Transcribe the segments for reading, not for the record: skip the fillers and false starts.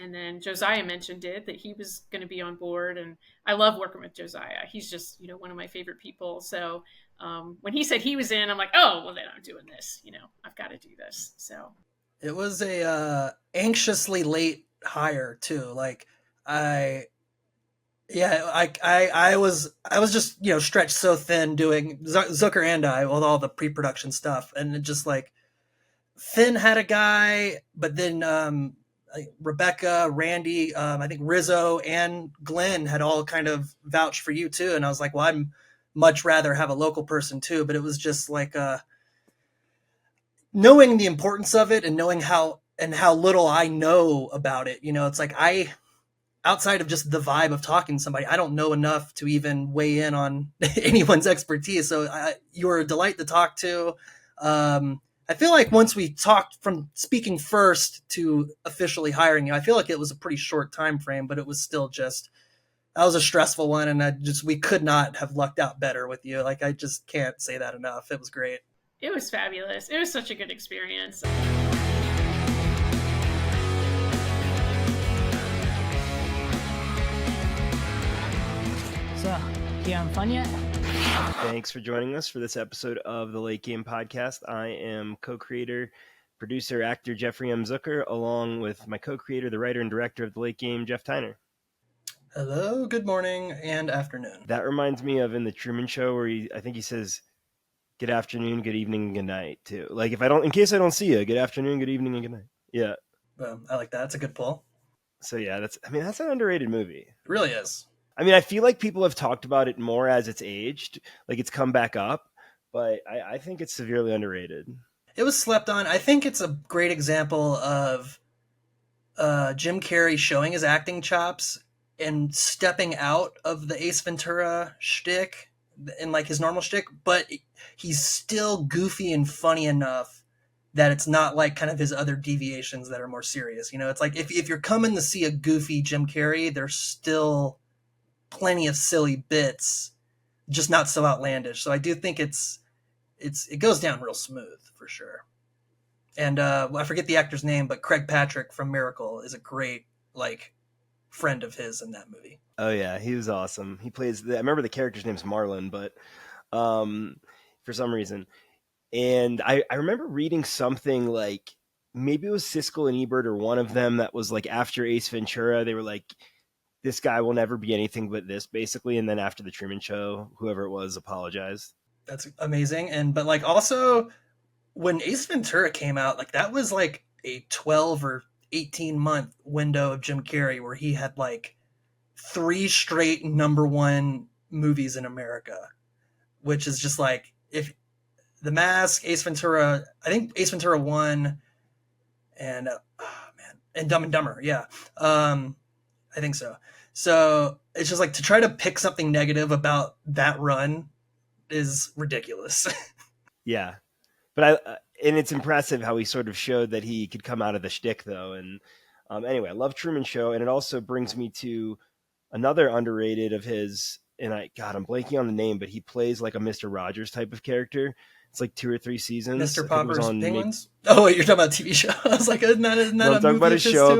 And then Josiah mentioned that he was going to be on board. And I love working with Josiah. He's just, one of my favorite people. So when he said he was in, I'm like, oh, well, then I'm doing this. I've got to do this. So it was a anxiously late hire too. Like I was just stretched so thin doing Zucker and I with all the pre-production stuff, and it just like Finn had a guy, but then Rebecca, Randy, I think Rizzo and Glenn had all kind of vouched for you too, and I was like, well, I'm much rather have a local person too, but it was just like knowing the importance of it and knowing how little I know about it. It's like outside of just the vibe of talking to somebody, I don't know enough to even weigh in on anyone's expertise. So you were a delight to talk to. I feel like once we talked from speaking first to officially hiring you, I feel like it was a pretty short time frame, but it was still just, that was a stressful one. And we could not have lucked out better with you. Like, I just can't say that enough. It was great. It was fabulous. It was such a good experience. So, you having fun yet? Thanks for joining us for this episode of the Late Game Podcast. I am co-creator, producer, actor Jeffrey M. Zucker, along with my co-creator, the writer and director of the Late Game, Jeff Tyner. Hello, good morning and afternoon. That reminds me of in the Truman Show where I think he says, good afternoon, good evening, good night, too. Like, in case I don't see you, good afternoon, good evening, and good night. Yeah. I like that. That's a good pull. So yeah, that's an underrated movie. It really is. I feel like people have talked about it more as it's aged, like it's come back up, but I think it's severely underrated. It was slept on. I think it's a great example of Jim Carrey showing his acting chops and stepping out of the Ace Ventura shtick and like his normal shtick, but he's still goofy and funny enough that it's not like kind of his other deviations that are more serious. It's like if you're coming to see a goofy Jim Carrey, there's still plenty of silly bits, just not so outlandish. So I do think it goes down real smooth for sure. And I forget the actor's name, but Craig Patrick from Miracle is a great friend of his in that movie. Oh yeah, he was awesome. He plays I remember the character's name's Marlon, but for some reason. And I remember reading something like maybe it was Siskel and Ebert or one of them that was like after Ace Ventura, they were like, this guy will never be anything but this, basically. And then after the Truman Show, whoever it was apologized. That's amazing. But also when Ace Ventura came out, that was like a 12 or 18 month window of Jim Carrey where he had 3 straight #1 movies in America, which is just if The Mask, Ace Ventura, I think Ace Ventura 1 and Dumb and Dumber. Yeah. I think so. So it's just to try to pick something negative about that run is ridiculous. Yeah. But and it's impressive how he sort of showed that he could come out of the shtick though. And anyway, I love Truman Show. And it also brings me to another underrated of his, and I'm blanking on the name, but he plays like a Mr. Rogers type of character. It's like 2 or 3 seasons. Mr. Popper's Penguins? Oh, wait, you're talking about a TV show. I was like, isn't that no, I'm talking about a show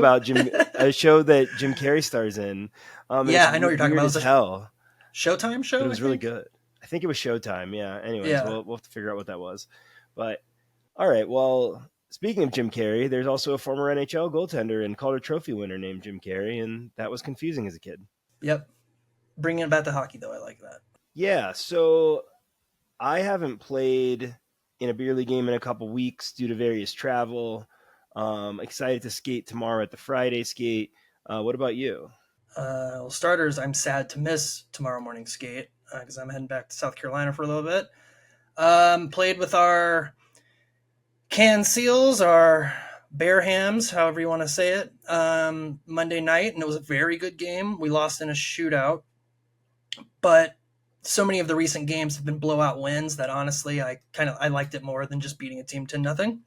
a show that Jim Carrey stars in. Yeah, I know what you're talking about. It was hell. Showtime show? But it was really good. I think it was Showtime, yeah. Anyways, yeah. We'll have to figure out what that was. But, all right, well, speaking of Jim Carrey, there's also a former NHL goaltender and Calder Trophy winner named Jim Carrey, and that was confusing as a kid. Yep. Bringing it back to hockey, though, I like that. Yeah, so I haven't played in a beer league game in a couple weeks due to various travel. Excited to skate tomorrow at the Friday skate. What about you? Well, starters, I'm sad to miss tomorrow morning skate because I'm heading back to South Carolina for a little bit. Played with our canned seals, our bear hams, however you want to say it, Monday night, and it was a very good game. We lost in a shootout, but so many of the recent games have been blowout wins that honestly I liked it more than just beating a team 10-0.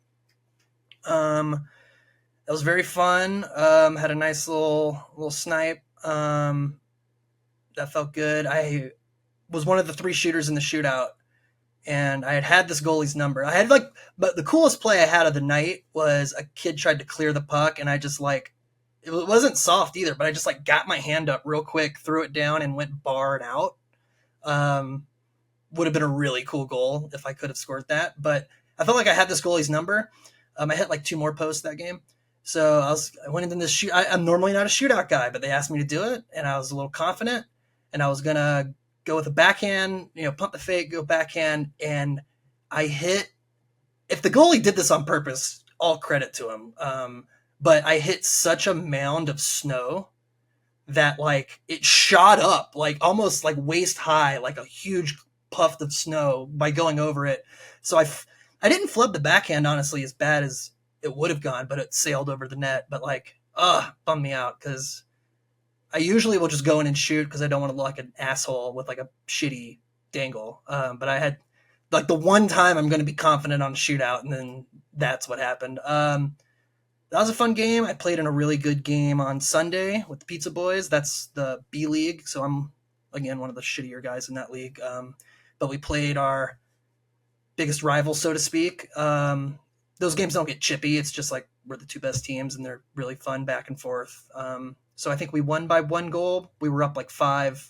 It was very fun. Had a nice little snipe. That felt good. I was one of the 3 shooters in the shootout, and I had this goalie's number. I had but the coolest play I had of the night was a kid tried to clear the puck, and I just it it wasn't soft either, but I just like got my hand up real quick, threw it down, and went bar and out. Um, would have been a really cool goal if I could have scored that. But I felt like I had this goalie's number. I hit like 2 more posts that game. So I went into this shoot. I'm normally not a shootout guy, but they asked me to do it, and I was a little confident, and I was gonna go with a backhand, pump the fake, go backhand, and I hit. If the goalie did this on purpose, all credit to him. But I hit such a mound of snow that like it shot up like almost like waist high, like a huge puff of snow by going over it. So I didn't flub the backhand honestly as bad as it would have gone, but it sailed over the net. But like, bummed me out because I usually will just go in and shoot because I don't want to look like an asshole with like a shitty dangle. But I had like the one time I'm going to be confident on a shootout, and then that's what happened. That was a fun game. I played in a really good game on Sunday with the Pizza Boys. That's the B League, so I'm, again, one of the shittier guys in that league. But we played our biggest rival, so to speak. Those games don't get chippy. It's just like we're the two best teams, and they're really fun back and forth. So I think we won by 1 goal. We were up like 5-2.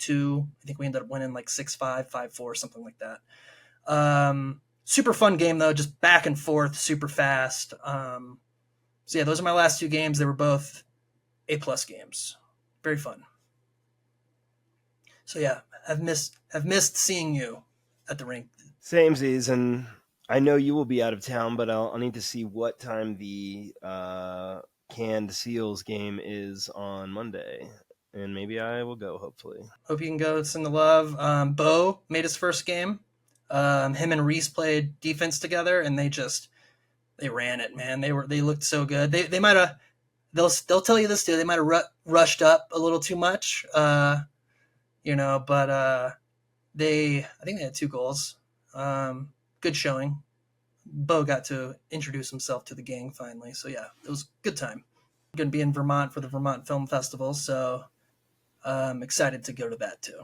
I think we ended up winning like 6-5, 5-4, something like that. Super fun game, though, just back and forth, super fast. So yeah, those are my last 2 games. They were both A+ games. Very fun. So yeah, have missed seeing you at the rink. Samesies, and I know you will be out of town, but I'll need to see what time the Canned Seals game is on Monday, and maybe I will go. Hopefully, hope you can go. Send the love. Bo made his first game. Him and Reese played defense together, and they ran it, man. They looked so good. They might have. They'll tell you this too. They might have rushed up a little too much, but I think they had 2 goals. Good showing. Bo got to introduce himself to the gang finally. So yeah, it was a good time. I'm going to be in Vermont for the Vermont Film Festival, so I'm excited to go to that too.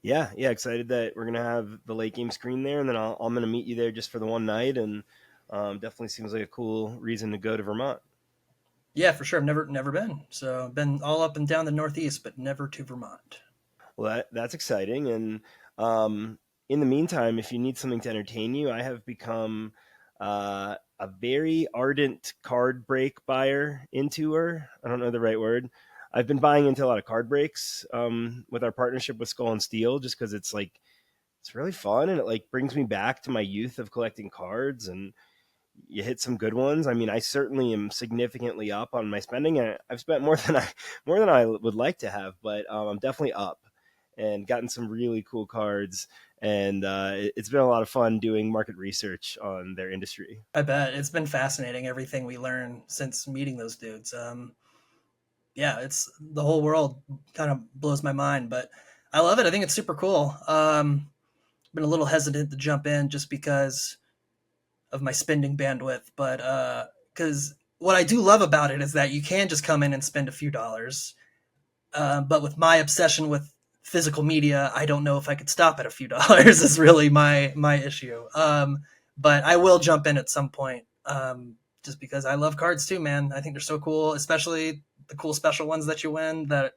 Yeah, excited that we're going to have the late game screen there, and then I'm going to meet you there just for the one night, and definitely seems like a cool reason to go to Vermont. Yeah, for sure. I've never been. So I've been all up and down the Northeast, but never to Vermont. Well, that's exciting. And in the meantime, if you need something to entertain you, I have become a very ardent card break buyer, intoer. I don't know the right word. I've been buying into a lot of card breaks with our partnership with Skull and Steel, just because it's really fun, and it like brings me back to my youth of collecting cards, and you hit some good ones. I mean, I certainly am significantly up on my spending, and I've spent more than I would like to have, but I'm definitely up and gotten some really cool cards. And it's been a lot of fun doing market research on their industry. I bet it's been fascinating, everything we learned since meeting those dudes. Yeah, it's the whole world kind of blows my mind, but I love it. I think it's super cool. Been a little hesitant to jump in just because of my spending bandwidth, but because what I do love about it is that you can just come in and spend a few dollars. But with my obsession with physical media, I don't know if I could stop at a few dollars is really my issue. But I will jump in at some point, just because I love cards too, man. I think they're so cool, especially the cool special ones that you win, that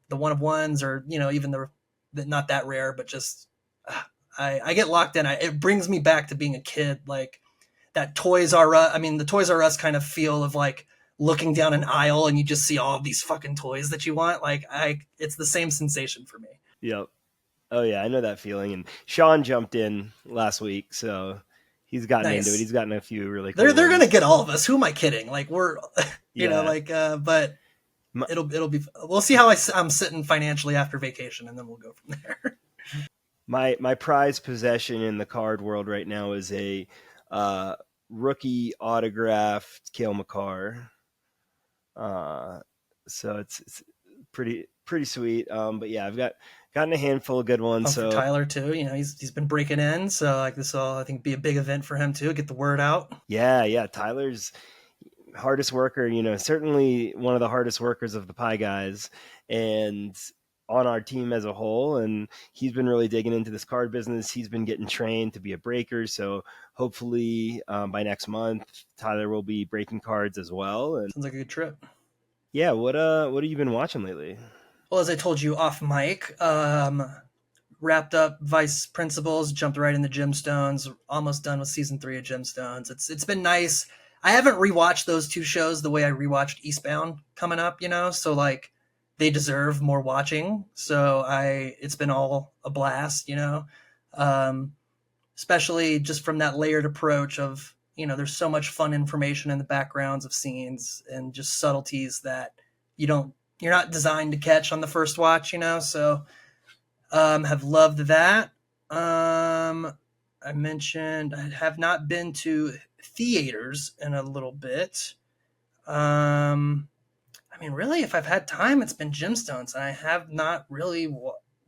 the one of ones, or even the not that rare, but just I get locked in. It brings me back to being a kid, like that Toys R Us. I mean, the Toys R Us kind of feel of like looking down an aisle and you just see all of these fucking toys that you want. Like it's the same sensation for me. Yep. Oh yeah, I know that feeling. And Sean jumped in last week, so he's gotten into it. He's gotten a few really cool They're going to get all of us. Who am I kidding? Like we're, but it'll be, we'll see how I'm sitting financially after vacation, and then we'll go from there. My prized possession in the card world right now is a rookie autographed Cale Makar. So it's pretty sweet. But yeah, I've gotten a handful of good ones. So for Tyler too, he's been breaking in, so like this will, I think, be a big event for him too. Get the word out. Yeah. Tyler's hardest worker. Certainly one of the hardest workers of the Pie Guys, and on our team as a whole, and he's been really digging into this card business. He's been getting trained to be a breaker, so hopefully by next month Tyler will be breaking cards as well. And Sounds like a good trip. yeah, what have you been watching lately? Well, as I told you off mic, wrapped up Vice Principals, jumped right into Gemstones, almost done with season 3 of Gemstones. It's been nice. I haven't rewatched those two shows the way I rewatched Eastbound coming up, so like they deserve more watching. So it's been all a blast, um, especially just from that layered approach of, there's so much fun information in the backgrounds of scenes and just subtleties that you're not designed to catch on the first watch, so have loved that. I mentioned I have not been to theaters in a little bit. I mean, really, if I've had time, it's been Gemstones, and I have not really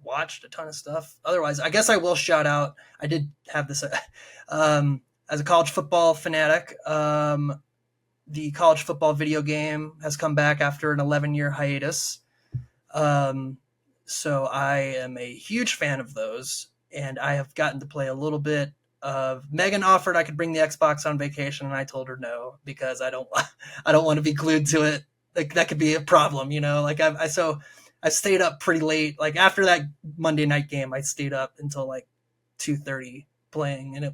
watched a ton of stuff. Otherwise, I guess I will shout out. I did have this as a college football fanatic. The college football video game has come back after an 11-year hiatus. So I am a huge fan of those, and I have gotten to play a little bit of. Megan offered I could bring the Xbox on vacation, and I told her no because I don't want to be glued to it. Like that could be a problem, Like I stayed up pretty late. Like after that Monday night game, I stayed up until like 2:30 playing, and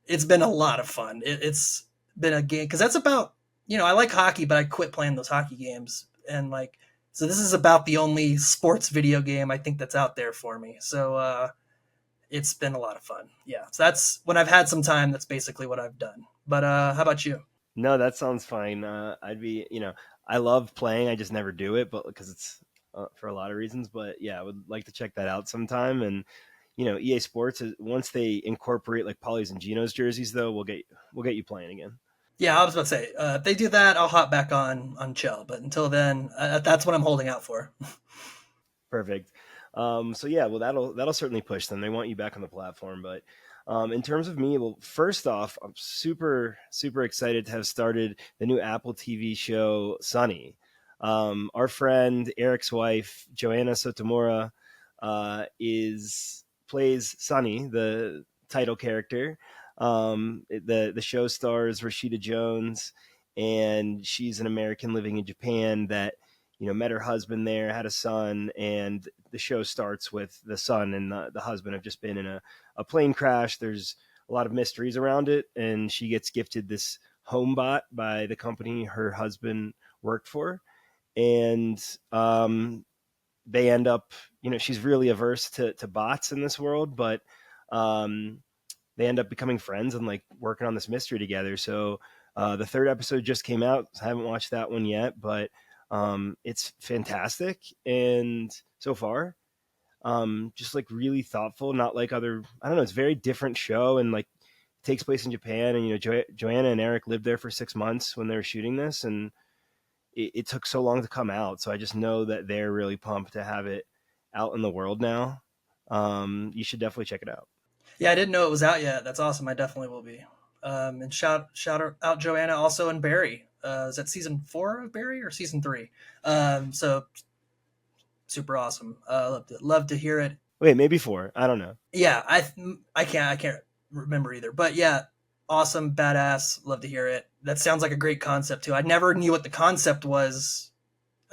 it's been a lot of fun. It's been a game because that's about I like hockey, but I quit playing those hockey games, and like so this is about the only sports video game I think that's out there for me. So it's been a lot of fun. Yeah, so that's when I've had some time. That's basically what I've done. But how about you? No, that sounds fine. I'd be, I love playing. I just never do it, but because it's for a lot of reasons. But yeah, I would like to check that out sometime. And EA Sports once they incorporate like Polly's and Gino's jerseys, though, we'll get you playing again. Yeah, I was about to say if they do that, I'll hop back on Chell. But until then, that's what I'm holding out for. Perfect. So yeah, well that'll certainly push them. They want you back on the platform, but in terms of me, well, first off, I'm super super excited to have started the new Apple TV show Sunny. Our friend Eric's wife Joanna Sotomura plays Sunny, the title character. The show stars Rashida Jones, and she's an American living in Japan that met her husband there, had a son, and the show starts with the son and the husband have just been in a plane crash. There's a lot of mysteries around it, and she gets gifted this home bot by the company her husband worked for, and they end up, she's really averse to bots in this world, but they end up becoming friends and like working on this mystery together. So the third episode just came out. I haven't watched that one yet, but it's fantastic. And so far, just like really thoughtful, not like other, I don't know, it's a very different show and like takes place in Japan. And, Joanna and Eric lived there for 6 months when they were shooting this, and it took so long to come out. So I just know that they're really pumped to have it out in the world now. You should definitely check it out. Yeah, I didn't know it was out yet. That's awesome. I definitely will be. And shout out Joanna also and Barry. Is that season 4 of Barry or season 3? So super awesome. Love to hear it. Wait, maybe 4. I don't know. Yeah, I can't remember either. But yeah, awesome, badass. Love to hear it. That sounds like a great concept too. I never knew what the concept was.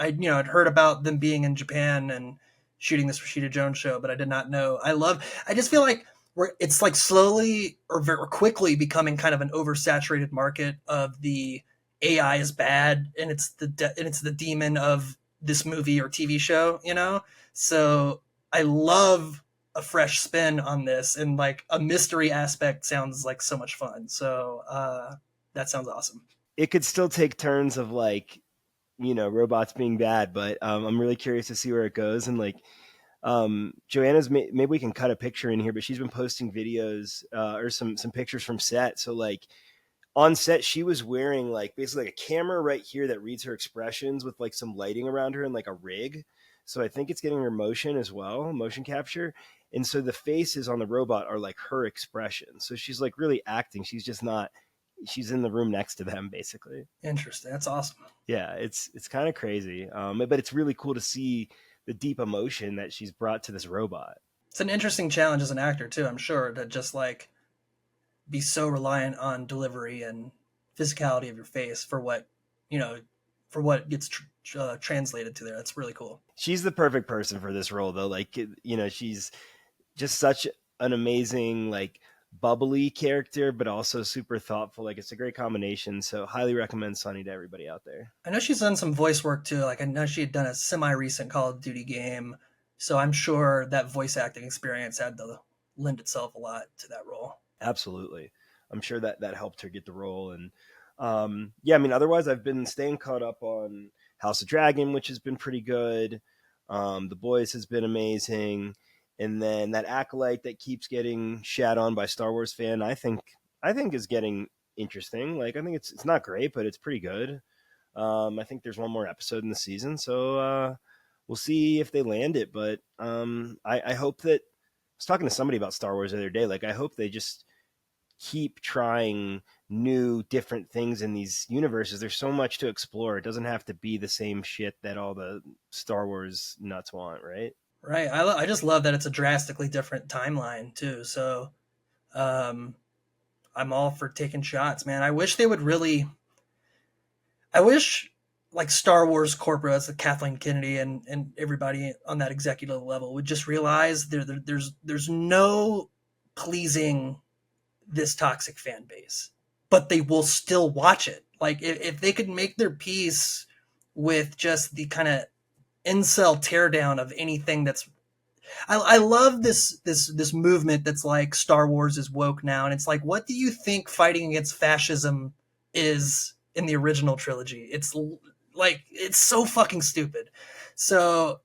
I'd heard about them being in Japan and shooting this Rashida Jones show, but I did not know. I just feel like it's like slowly or very quickly becoming kind of an oversaturated market of the AI is bad and it's the demon of this movie or TV show, So I love a fresh spin on this, and like a mystery aspect sounds like so much fun. So that sounds awesome. It could still take turns of like, robots being bad, but I'm really curious to see where it goes. And like, Joanna's maybe we can cut a picture in here, but she's been posting videos or some pictures from set. So like on set, she was wearing like basically like a camera right here that reads her expressions with like some lighting around her and like a rig. So I think it's getting her motion as well, motion capture. And so the faces on the robot are like her expressions. So she's like really acting. She's just not, she's in the room next to them basically. Interesting. That's awesome. Yeah, it's kind of crazy. But it's really cool to see the deep emotion that she's brought to this robot. It's an interesting challenge as an actor too, I'm sure, to just like be so reliant on delivery and physicality of your face for what, you know, for what gets translated to there. That's really cool. She's the perfect person for this role, though. Like, you know, she's just such an amazing, like, bubbly character, but also super thoughtful. Like, it's a great combination. So highly recommend Sunny to everybody out there. I know she's done some voice work too. Like, I know she had done a semi-recent Call of Duty game, so I'm sure that voice acting experience had to lend itself a lot to that role. Absolutely. I'm sure that helped her get the role. And yeah, I mean, otherwise I've been staying caught up on House of Dragon, which has been pretty good. The Boys has been amazing. And then that Acolyte that keeps getting shat on by Star Wars fan, I think is getting interesting. Like, I think it's not great, but it's pretty good. I think there's one more episode in the season, so we'll see if they land it. But I hope that, I was talking to somebody about Star Wars the other day. Like, I hope they just keep trying new, different things in these universes. There's so much to explore. It doesn't have to be the same shit that all the Star Wars nuts want, right? Right. I just love that it's a drastically different timeline too. So I'm all for taking shots, man. I wish like Star Wars corporate, as Kathleen Kennedy and everybody on that executive level would just realize there's no pleasing this toxic fan base, but they will still watch it. Like, if they could make their peace with just the kind of incel teardown of anything that's, I love this movement that's like Star Wars is woke now, and it's like, what do you think fighting against fascism is in the original trilogy? It's like, it's so fucking stupid. So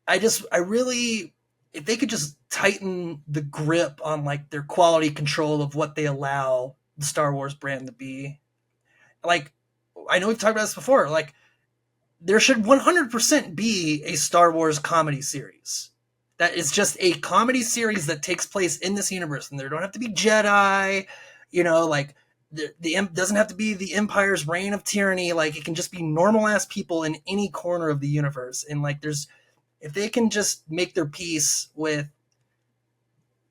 I really, if they could just tighten the grip on like their quality control of what they allow the Star Wars brand to be, like, I know we've talked about this before, like, there should 100% be a Star Wars comedy series that is just a comedy series that takes place in this universe, and there don't have to be Jedi, you know, like the doesn't have to be the Empire's reign of tyranny. Like, it can just be normal ass people in any corner of the universe. And like, if they can just make their peace with,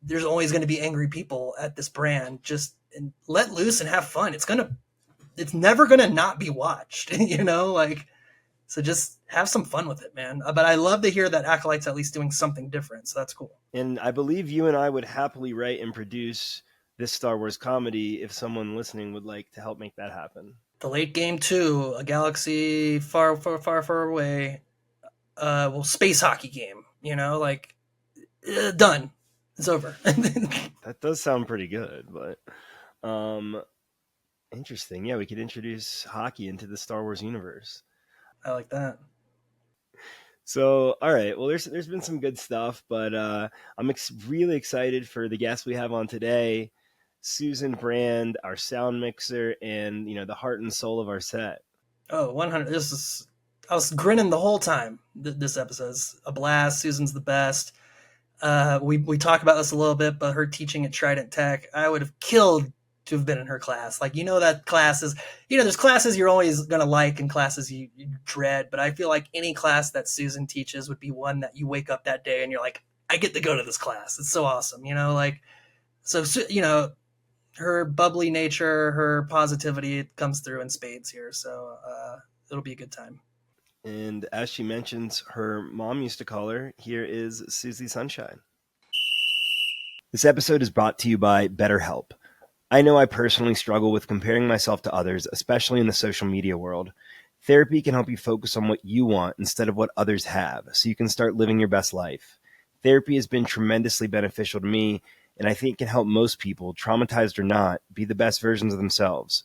there's always going to be angry people at this brand, just and let loose and have fun. It's never going to not be watched, you know, like, so just have some fun with it, man. But I love to hear that Acolyte's at least doing something different. So that's cool. And I believe you and I would happily write and produce this Star Wars comedy if someone listening would like to help make that happen. The Late Game 2, a galaxy far, far, far, far away. Space hockey game, you know, like, done. It's over. That does sound pretty good, but interesting. Yeah, we could introduce hockey into the Star Wars universe. I like that. So, all right. Well, there's been some good stuff, but I'm really excited for the guest we have on today, Suzan Brand, our sound mixer, and, you know, the heart and soul of our set. Oh, 100. I was grinning the whole time. This episode is a blast. Susan's the best. We talk about this a little bit, but her teaching at Trident Tech, I would have killed to have been in her class. Like, you know, that class is, you know, there's classes you're always going to like and classes you dread, but I feel like any class that Suzan teaches would be one that you wake up that day and you're like, I get to go to this class. It's so awesome, you know, like, so, you know, her bubbly nature, her positivity, it comes through in spades here. So it'll be a good time. And as she mentions, her mom used to call her, here is Susie Sunshine. This episode is brought to you by BetterHelp. I know I personally struggle with comparing myself to others, especially in the social media world. Therapy can help you focus on what you want instead of what others have, so you can start living your best life. Therapy has been tremendously beneficial to me, and I think it can help most people, traumatized or not, be the best versions of themselves.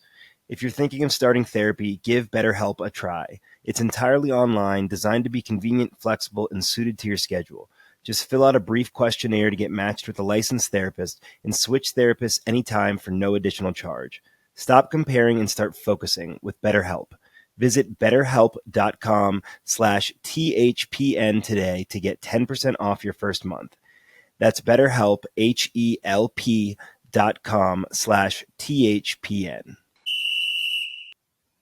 If you're thinking of starting therapy, give BetterHelp a try. It's entirely online, designed to be convenient, flexible, and suited to your schedule. Just fill out a brief questionnaire to get matched with a licensed therapist and switch therapists anytime for no additional charge. Stop comparing and start focusing with BetterHelp. Visit betterhelp.com/THPN today to get 10% off your first month. That's BetterHelp, HELP.com/THPN.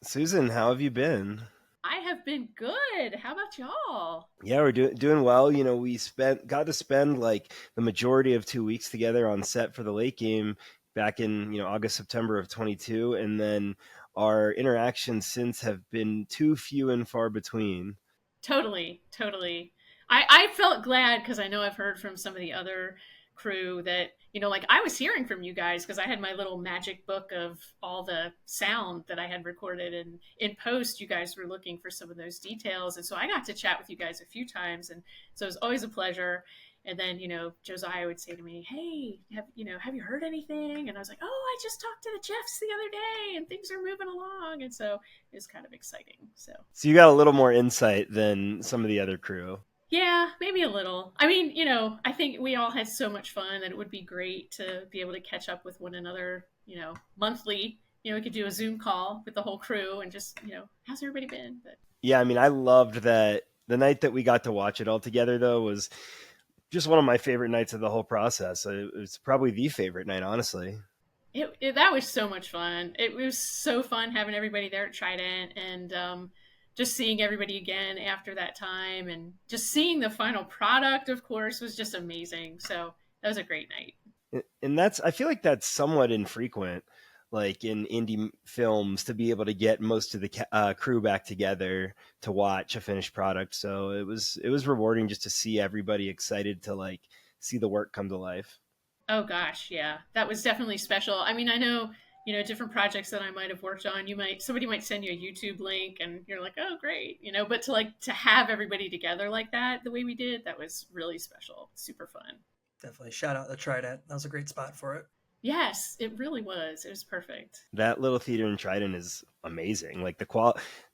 Suzan, how have you been? I have have been good. How about y'all? Yeah, we're doing well. You know, we got to spend like the majority of 2 weeks together on set for the late game back in, August, September of 22. And then our interactions since have been too few and far between. Totally, totally. I felt glad because I know I've heard from some of the other crew that, like I was hearing from you guys because I had my little magic book of all the sound that I had recorded, and in post you guys were looking for some of those details, and so I got to chat with you guys a few times, and so it was always a pleasure. And then, Josiah would say to me, "Hey, have you heard anything?" And I was like, "Oh, I just talked to the Jeffs the other day and things are moving along." And so it was kind of exciting. So you got a little more insight than some of the other crew. yeah, maybe a little. I mean, I think we all had so much fun that it would be great to be able to catch up with one another, monthly. We could do a Zoom call with the whole crew and just, how's everybody been? But Yeah, I mean, I loved that. The night that we got to watch it all together, though, was just one of my favorite nights of the whole process. It was probably the favorite night, honestly. That was so much fun. It was so fun having everybody there at Trident, and just seeing everybody again after that time, and just seeing the final product, of course, was just amazing. So that was a great night. And I feel like that's somewhat infrequent, like in indie films, to be able to get most of the crew back together to watch a finished product. So it was rewarding just to see everybody excited to like see the work come to life. Oh gosh, yeah, that was definitely special. I mean, I know, different projects that I might have worked on, somebody might send you a YouTube link and you're like, oh great, but to have everybody together like that, the way we did, that was really special. Super fun. Definitely shout out the Trident. That was a great spot for it. Yes, it really was. It was perfect. That little theater in Trident is amazing. Like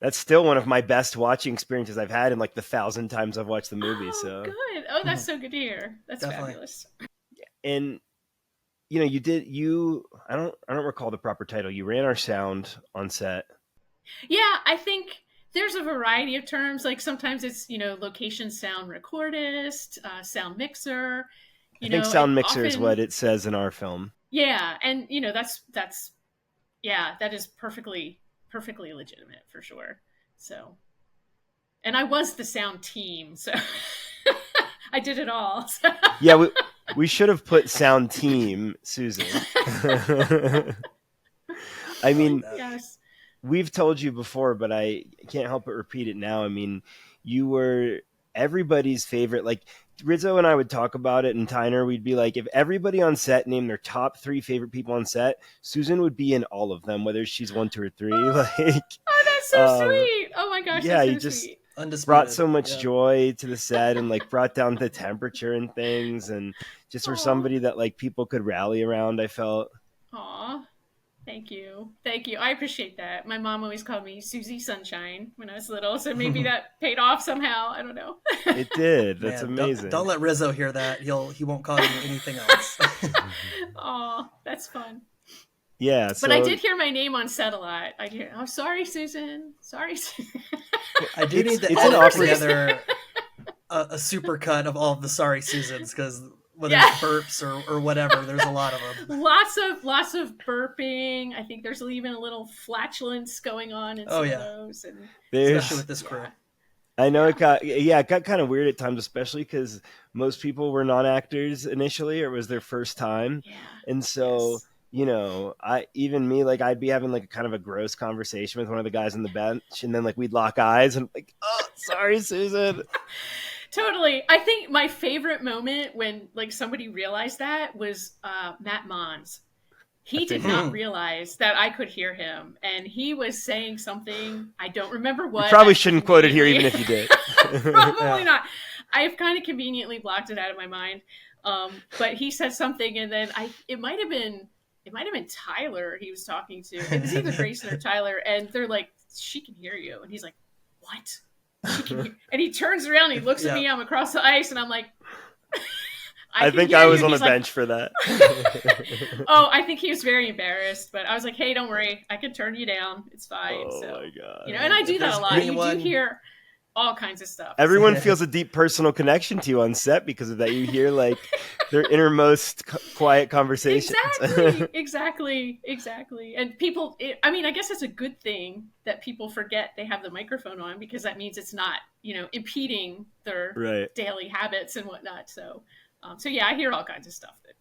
that's still one of my best watching experiences I've had in like the 1,000 times I've watched the movie. Oh, So good. Oh, that's so good to hear. That's Definitely. fabulous. And I don't recall the proper title. You ran our sound on set. Yeah, I think there's a variety of terms. Like sometimes it's, location sound recordist, sound mixer. I think sound mixer is what it says in our film. Yeah, and that's that is perfectly legitimate for sure. So, and I was the sound team, so I did it all. So. Yeah, we should have put sound team, Susan. I mean, yes. We've told you before, but I can't help but repeat it now. I mean, you were everybody's favorite. Like Rizzo and I would talk about it, and Tyner, we'd be like, if everybody on set named their top 3 favorite people on set, Susan would be in all of them, whether she's 1, 2, or 3. Like, oh, that's so sweet. Oh my gosh, yeah, that's so you just sweet. Undisputed. Brought so much joy to the set, and like brought down the temperature and things, and just were somebody that like people could rally around, I felt. Aw. Thank you. I appreciate that. My mom always called me Susie Sunshine when I was little, so maybe that paid off somehow. I don't know. It did. That's Man, amazing. Don't let Rizzo hear that. He won't call you anything else. Aw, that's fun. Yeah. But I did hear my name on set a lot. I hear, oh, sorry, Susan. Sorry, Susan. I do need to edit together a super cut of all of the sorry Susans, because whether it's burps or whatever, there's a lot of them. Lots of burping. I think there's even a little flatulence going on in some of those, and especially with this crew. I know it got kind of weird at times, especially because most people were non-actors initially, or it was their first time, and so. Yes. I'd be having like a kind of a gross conversation with one of the guys on the bench, and then like we'd lock eyes and like, oh, sorry, Susan. Totally. I think my favorite moment when like somebody realized that was Matt Mons. He did not realize that I could hear him, and he was saying something. I don't remember what. You probably shouldn't quote it here, even if you did. Probably not. I've kind of conveniently blocked it out of my mind. But he said something, and then it might have been Tyler he was talking to. It was either Grayson or Tyler, and they're like, she can hear you. And he's like, what? She can hear. And he turns around, and he looks at me, I'm across the ice, and I'm like, I think I was on the bench for that. Oh, I think he was very embarrassed, but I was like, hey, don't worry. I can turn you down. It's fine. Oh so, my God. and I do that a lot. You do hear all kinds of stuff. Everyone feels a deep personal connection to you on set because of that. You hear like their innermost quiet conversations. Exactly. And people, I mean, I guess it's a good thing that people forget they have the microphone on, because that means it's not, impeding their Right. daily habits and whatnot. So yeah, I hear all kinds of stuff that,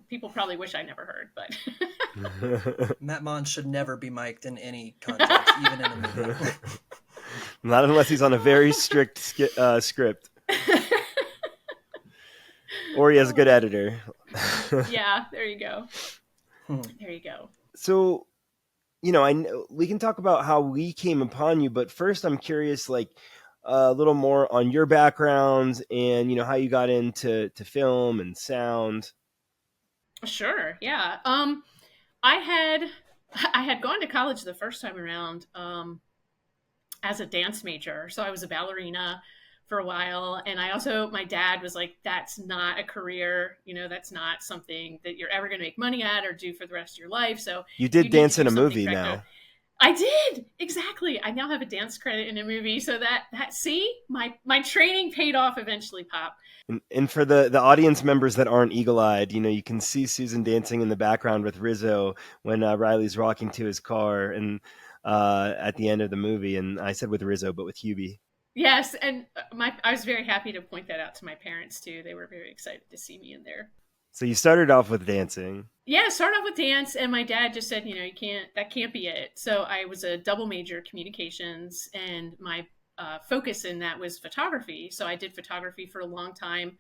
people probably wish I never heard, but. Matt Mon should never be mic'd in any context, even in a movie. Not unless he's on a very strict script. Or he has a good editor. Yeah, there you go. There you go. So, I know we can talk about how we came upon you, but first I'm curious, like a little more on your background and, how you got into film and sound. Sure. Yeah. I had gone to college the first time around as a dance major, so I was a ballerina for a while, and my dad was like, "That's not a career. That's not something that you're ever going to make money at or do for the rest of your life." So you did dance in a movie now. I did, exactly. I now have a dance credit in a movie, so that see, my training paid off eventually, Pop. And for the audience members that aren't eagle-eyed, you can see Suzan dancing in the background with Rizzo when Riley's rocking to his car, and at the end of the movie. And I said with Rizzo, but with Hubie. Yes, and I was very happy to point that out to my parents too. They were very excited to see me in there. So you started off with dancing. Yeah, started off with dance, and my dad just said, that can't be it. So I was a double major, communications, and my focus in that was photography. So I did photography for a long time.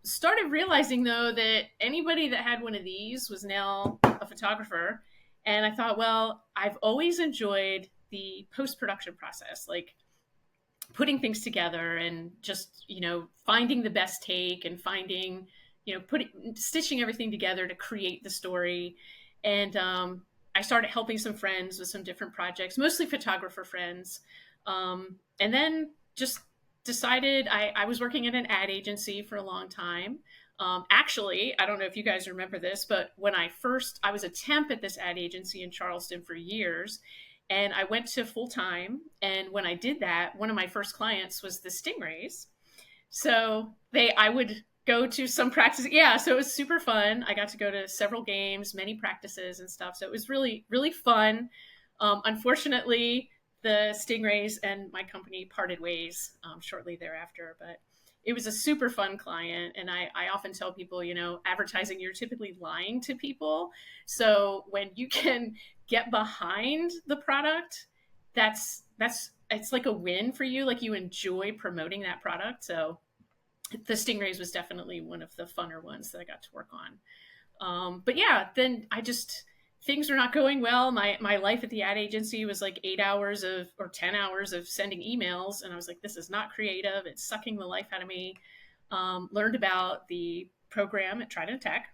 Started realizing though that anybody that had one of these was now a photographer. And I thought, well, I've always enjoyed the post-production process, like putting things together and just, finding the best take and finding, stitching everything together to create the story. And I started helping some friends with some different projects, mostly photographer friends. And then just decided I was working at an ad agency for a long time. Actually, I don't know if you guys remember this, but when I was a temp at this ad agency in Charleston for years, and I went to full time. And when I did that, one of my first clients was the Stingrays. So I would go to some practice. Yeah. So it was super fun. I got to go to several games, many practices and stuff. So it was really, really fun. Unfortunately, the Stingrays and my company parted ways shortly thereafter, but it was a super fun client. And I often tell people, advertising, you're typically lying to people. So when you can get behind the product, it's like a win for you. Like you enjoy promoting that product. So the Stingrays was definitely one of the funner ones that I got to work on. But yeah, then things were not going well. My life at the ad agency was like 8 hours or 10 hours of sending emails. And I was like, this is not creative. It's sucking the life out of me. Learned about the program at Trident Tech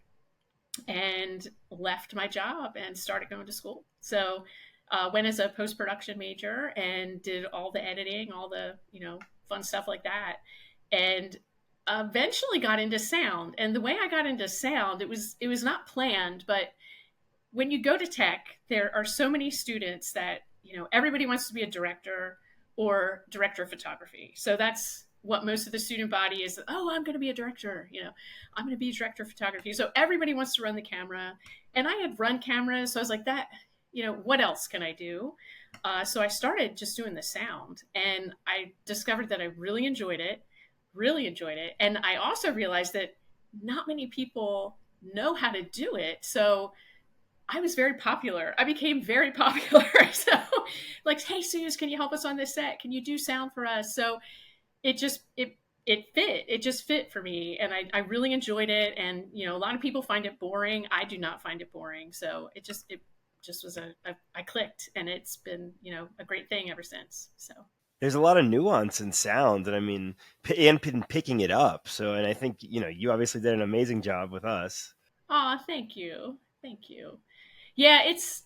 and left my job and started going to school. So went as a post-production major and did all the editing, all the, fun stuff like that. And eventually got into sound. And the way I got into sound, it was not planned, but when you go to tech, there are so many students that, everybody wants to be a director or director of photography. So that's what most of the student body is. Oh, I'm going to be a director. I'm going to be a director of photography. So everybody wants to run the camera. And I had run cameras. So I was like, what else can I do? So I started just doing the sound. And I discovered that I really enjoyed it. And I also realized that not many people know how to do it. So I was very popular. I became very popular. So like, hey, Suz, can you help us on this set? Can you do sound for us? So it just fit. It just fit for me. And I really enjoyed it. And, a lot of people find it boring. I do not find it boring. So it just was I clicked, and it's been, a great thing ever since. So there's a lot of nuance in sound, and and picking it up. So, and I think, you obviously did an amazing job with us. Oh, thank you. Yeah, it's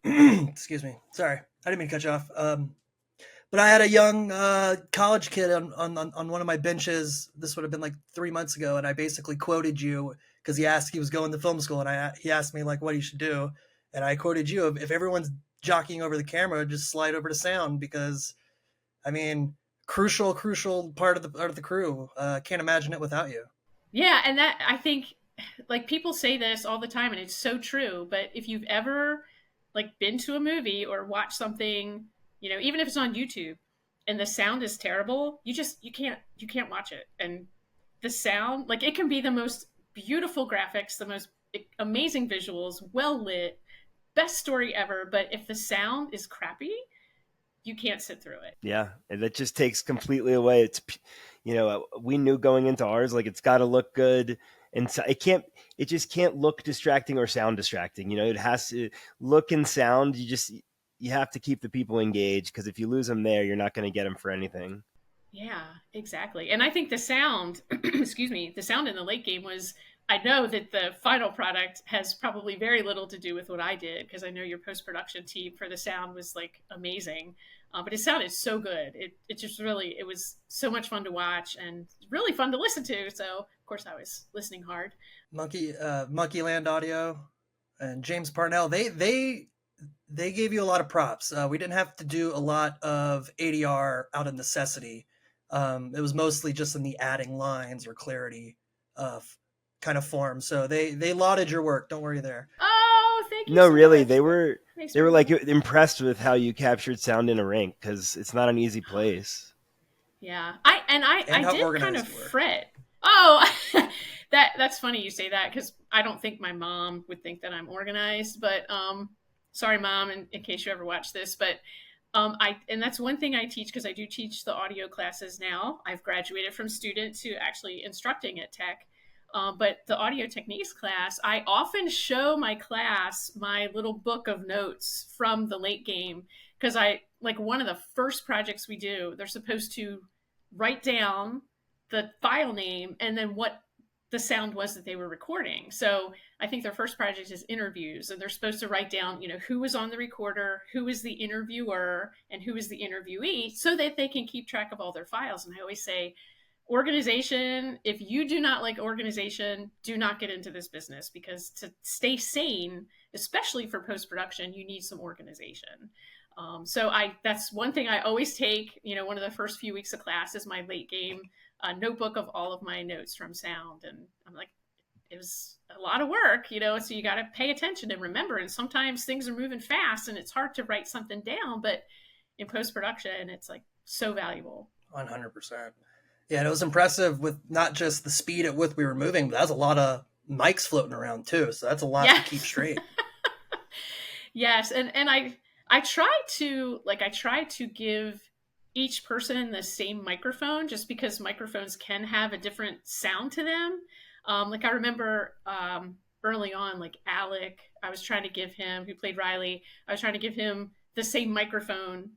excuse me. Sorry. I didn't mean to cut you off. But I had a young college kid on one of my benches. This would have been like 3 months ago, and I basically quoted you because he was going to film school, and he asked me like what he should do, and I quoted you: if everyone's jockeying over the camera, just slide over to sound, because I mean, crucial part of the crew. Can't imagine it without you. Yeah, and that I think like people say this all the time and it's so true, but if you've ever like been to a movie or watched something, even if it's on YouTube and the sound is terrible, you can't watch it. And the sound, like it can be the most beautiful graphics, the most amazing visuals, well lit, best story ever, but if the sound is crappy, you can't sit through it. Yeah, and that just takes completely away. We knew going into ours, like it's got to look good, and so it just can't look distracting or sound distracting. It has to look and sound. You have to keep the people engaged, because if you lose them there, you're not going to get them for anything. Yeah, exactly. And I think the sound, excuse me, the sound in the late game was, I know that the final product has probably very little to do with what I did because I know your post production team for the sound was like amazing. But it sounded so good. It just really, it was so much fun to watch and really fun to listen to. So, of course, I was listening hard. Monkey Land Audio and James Parnell, they gave you a lot of props. We didn't have to do a lot of ADR out of necessity. It was mostly just in the adding lines or clarity kind of form. So they lauded your work. Don't worry there. Oh, thank you. No, so really, much. they were like impressed with how you captured sound in a rink, because it's not an easy place. Yeah, I how did kind organized of you were. fret. Oh, that's funny you say that because I don't think my mom would think that I'm organized. But sorry, mom, in case you ever watch this. But and that's one thing I teach because I do teach the audio classes now. I've graduated from student to actually instructing at Tech. But the audio techniques class, I often show my class my little book of notes from the late game because I like one of the first projects we do. They're supposed to write down the file name and then what the sound was that they were recording. So I think their first project is interviews, and they're supposed to write down, who was on the recorder, who is the interviewer, and who is the interviewee, so that they can keep track of all their files. And I always say, organization, if you do not like organization, do not get into this business because to stay sane, especially for post-production, you need some organization. So that's one thing I always take, one of the first few weeks of class is my late game notebook of all of my notes from sound. And I'm like, it was a lot of work, so you got to pay attention and remember. And sometimes things are moving fast and it's hard to write something down, but in post-production, it's like so valuable. 100%. Yeah, and it was impressive with not just the speed at which we were moving, but that was a lot of mics floating around too. So that's a lot to keep straight. Yes, and I try to give each person the same microphone just because microphones can have a different sound to them. Like I remember early on, like Alec, I was trying to give him, who played Riley, I was trying to give him the same microphone.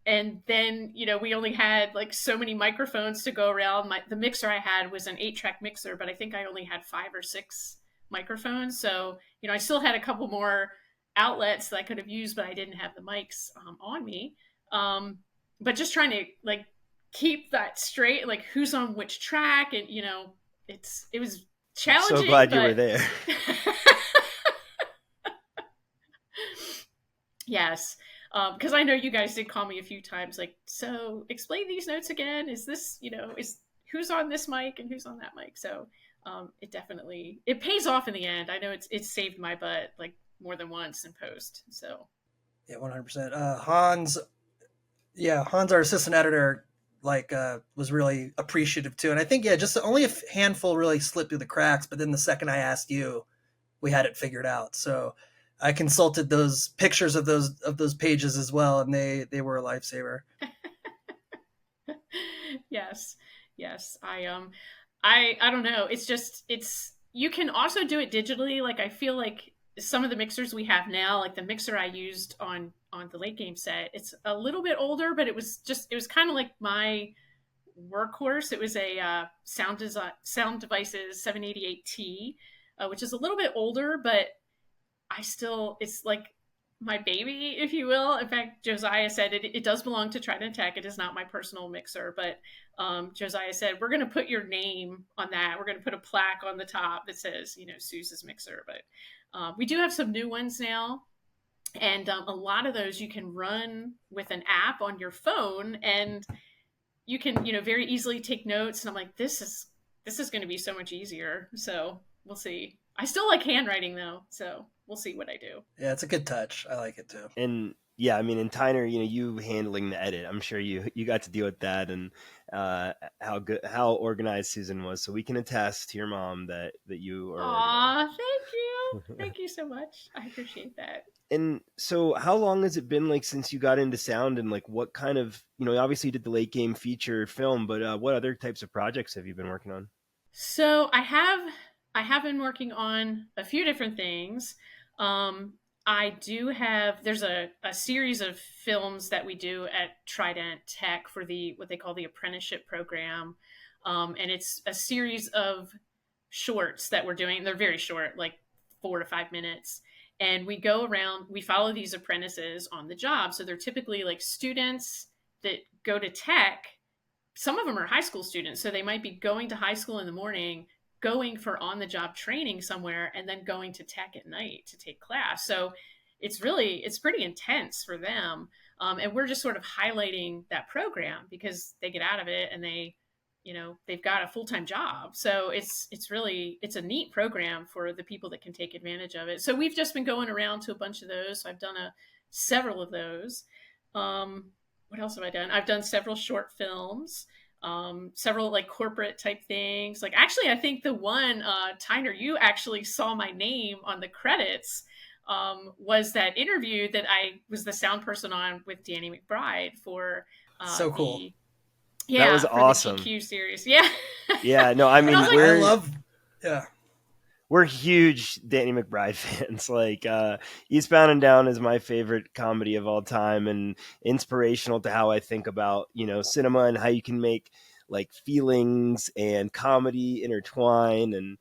And then, we only had like so many microphones to go around. The mixer I had was an 8-track mixer, but I think I only had 5 or 6 microphones. So, I still had a couple more outlets that I could have used, but I didn't have the mics on me. But just trying to like keep that straight, like who's on which track. And, it was challenging. So glad you were there. Yes. Because I know you guys did call me a few times, like, so explain these notes again. Is this, is who's on this mic and who's on that mic? So it pays off in the end. I know it's saved my butt like more than once in post. So yeah, 100%. Hans, our assistant editor, was really appreciative too. And I think just only a handful really slipped through the cracks. But then the second I asked you, we had it figured out. So I consulted those pictures of those pages as well, and they were a lifesaver. Yes. I don't know. It's you can also do it digitally. Like I feel like some of the mixers we have now, like the mixer I used on the late game set, it's a little bit older, but it was kind of like my workhorse. It was a Sound Devices 788T, which is a little bit older, but it's like my baby, if you will. In fact, Josiah said it does belong to Trident Tech. It is not my personal mixer, but Josiah said, we're going to put your name on that. We're going to put a plaque on the top that says, Suze's mixer. But we do have some new ones now. And a lot of those you can run with an app on your phone, and you can, very easily take notes. And I'm like, this is going to be so much easier. So we'll see. I still like handwriting though, so we'll see what I do. Yeah, it's a good touch. I like it too. And yeah, I mean, in Tyner, you handling the edit, I'm sure you got to deal with that, and how organized Susan was. So we can attest to your mom that you are Aw, organized. thank you so much. I appreciate that. And so how long has it been like since you got into sound, and like what kind of, obviously you did the late game feature film, but what other types of projects have you been working on? So I have been working on a few different things. Um, I do have there's a series of films that we do at Trident Tech for the what they call the apprenticeship program. And it's a series of shorts that we're doing. They're very short, like 4 to 5 minutes. And we go around, we follow these apprentices on the job. So they're typically like students that go to tech. Some of them are high school students, so they might be going to high school in the morning, going for on the job training somewhere, and then going to tech at night to take class. So it's pretty intense for them. And we're just sort of highlighting that program because they get out of it and they've got a full-time job. So it's a neat program for the people that can take advantage of it. So we've just been going around to a bunch of those. So I've done several of those. What else have I done? I've done several short films, several like corporate type things. Like actually, I think the one, Tyner, you actually saw my name on the credits, was that interview that I was the sound person on with Danny McBride for So cool. Yeah, that was for awesome. the GQ series. Yeah. Yeah, no, I mean, I was like, we're huge Danny McBride fans. Like Eastbound and Down is my favorite comedy of all time, and inspirational to how I think about, cinema and how you can make like feelings and comedy intertwine. And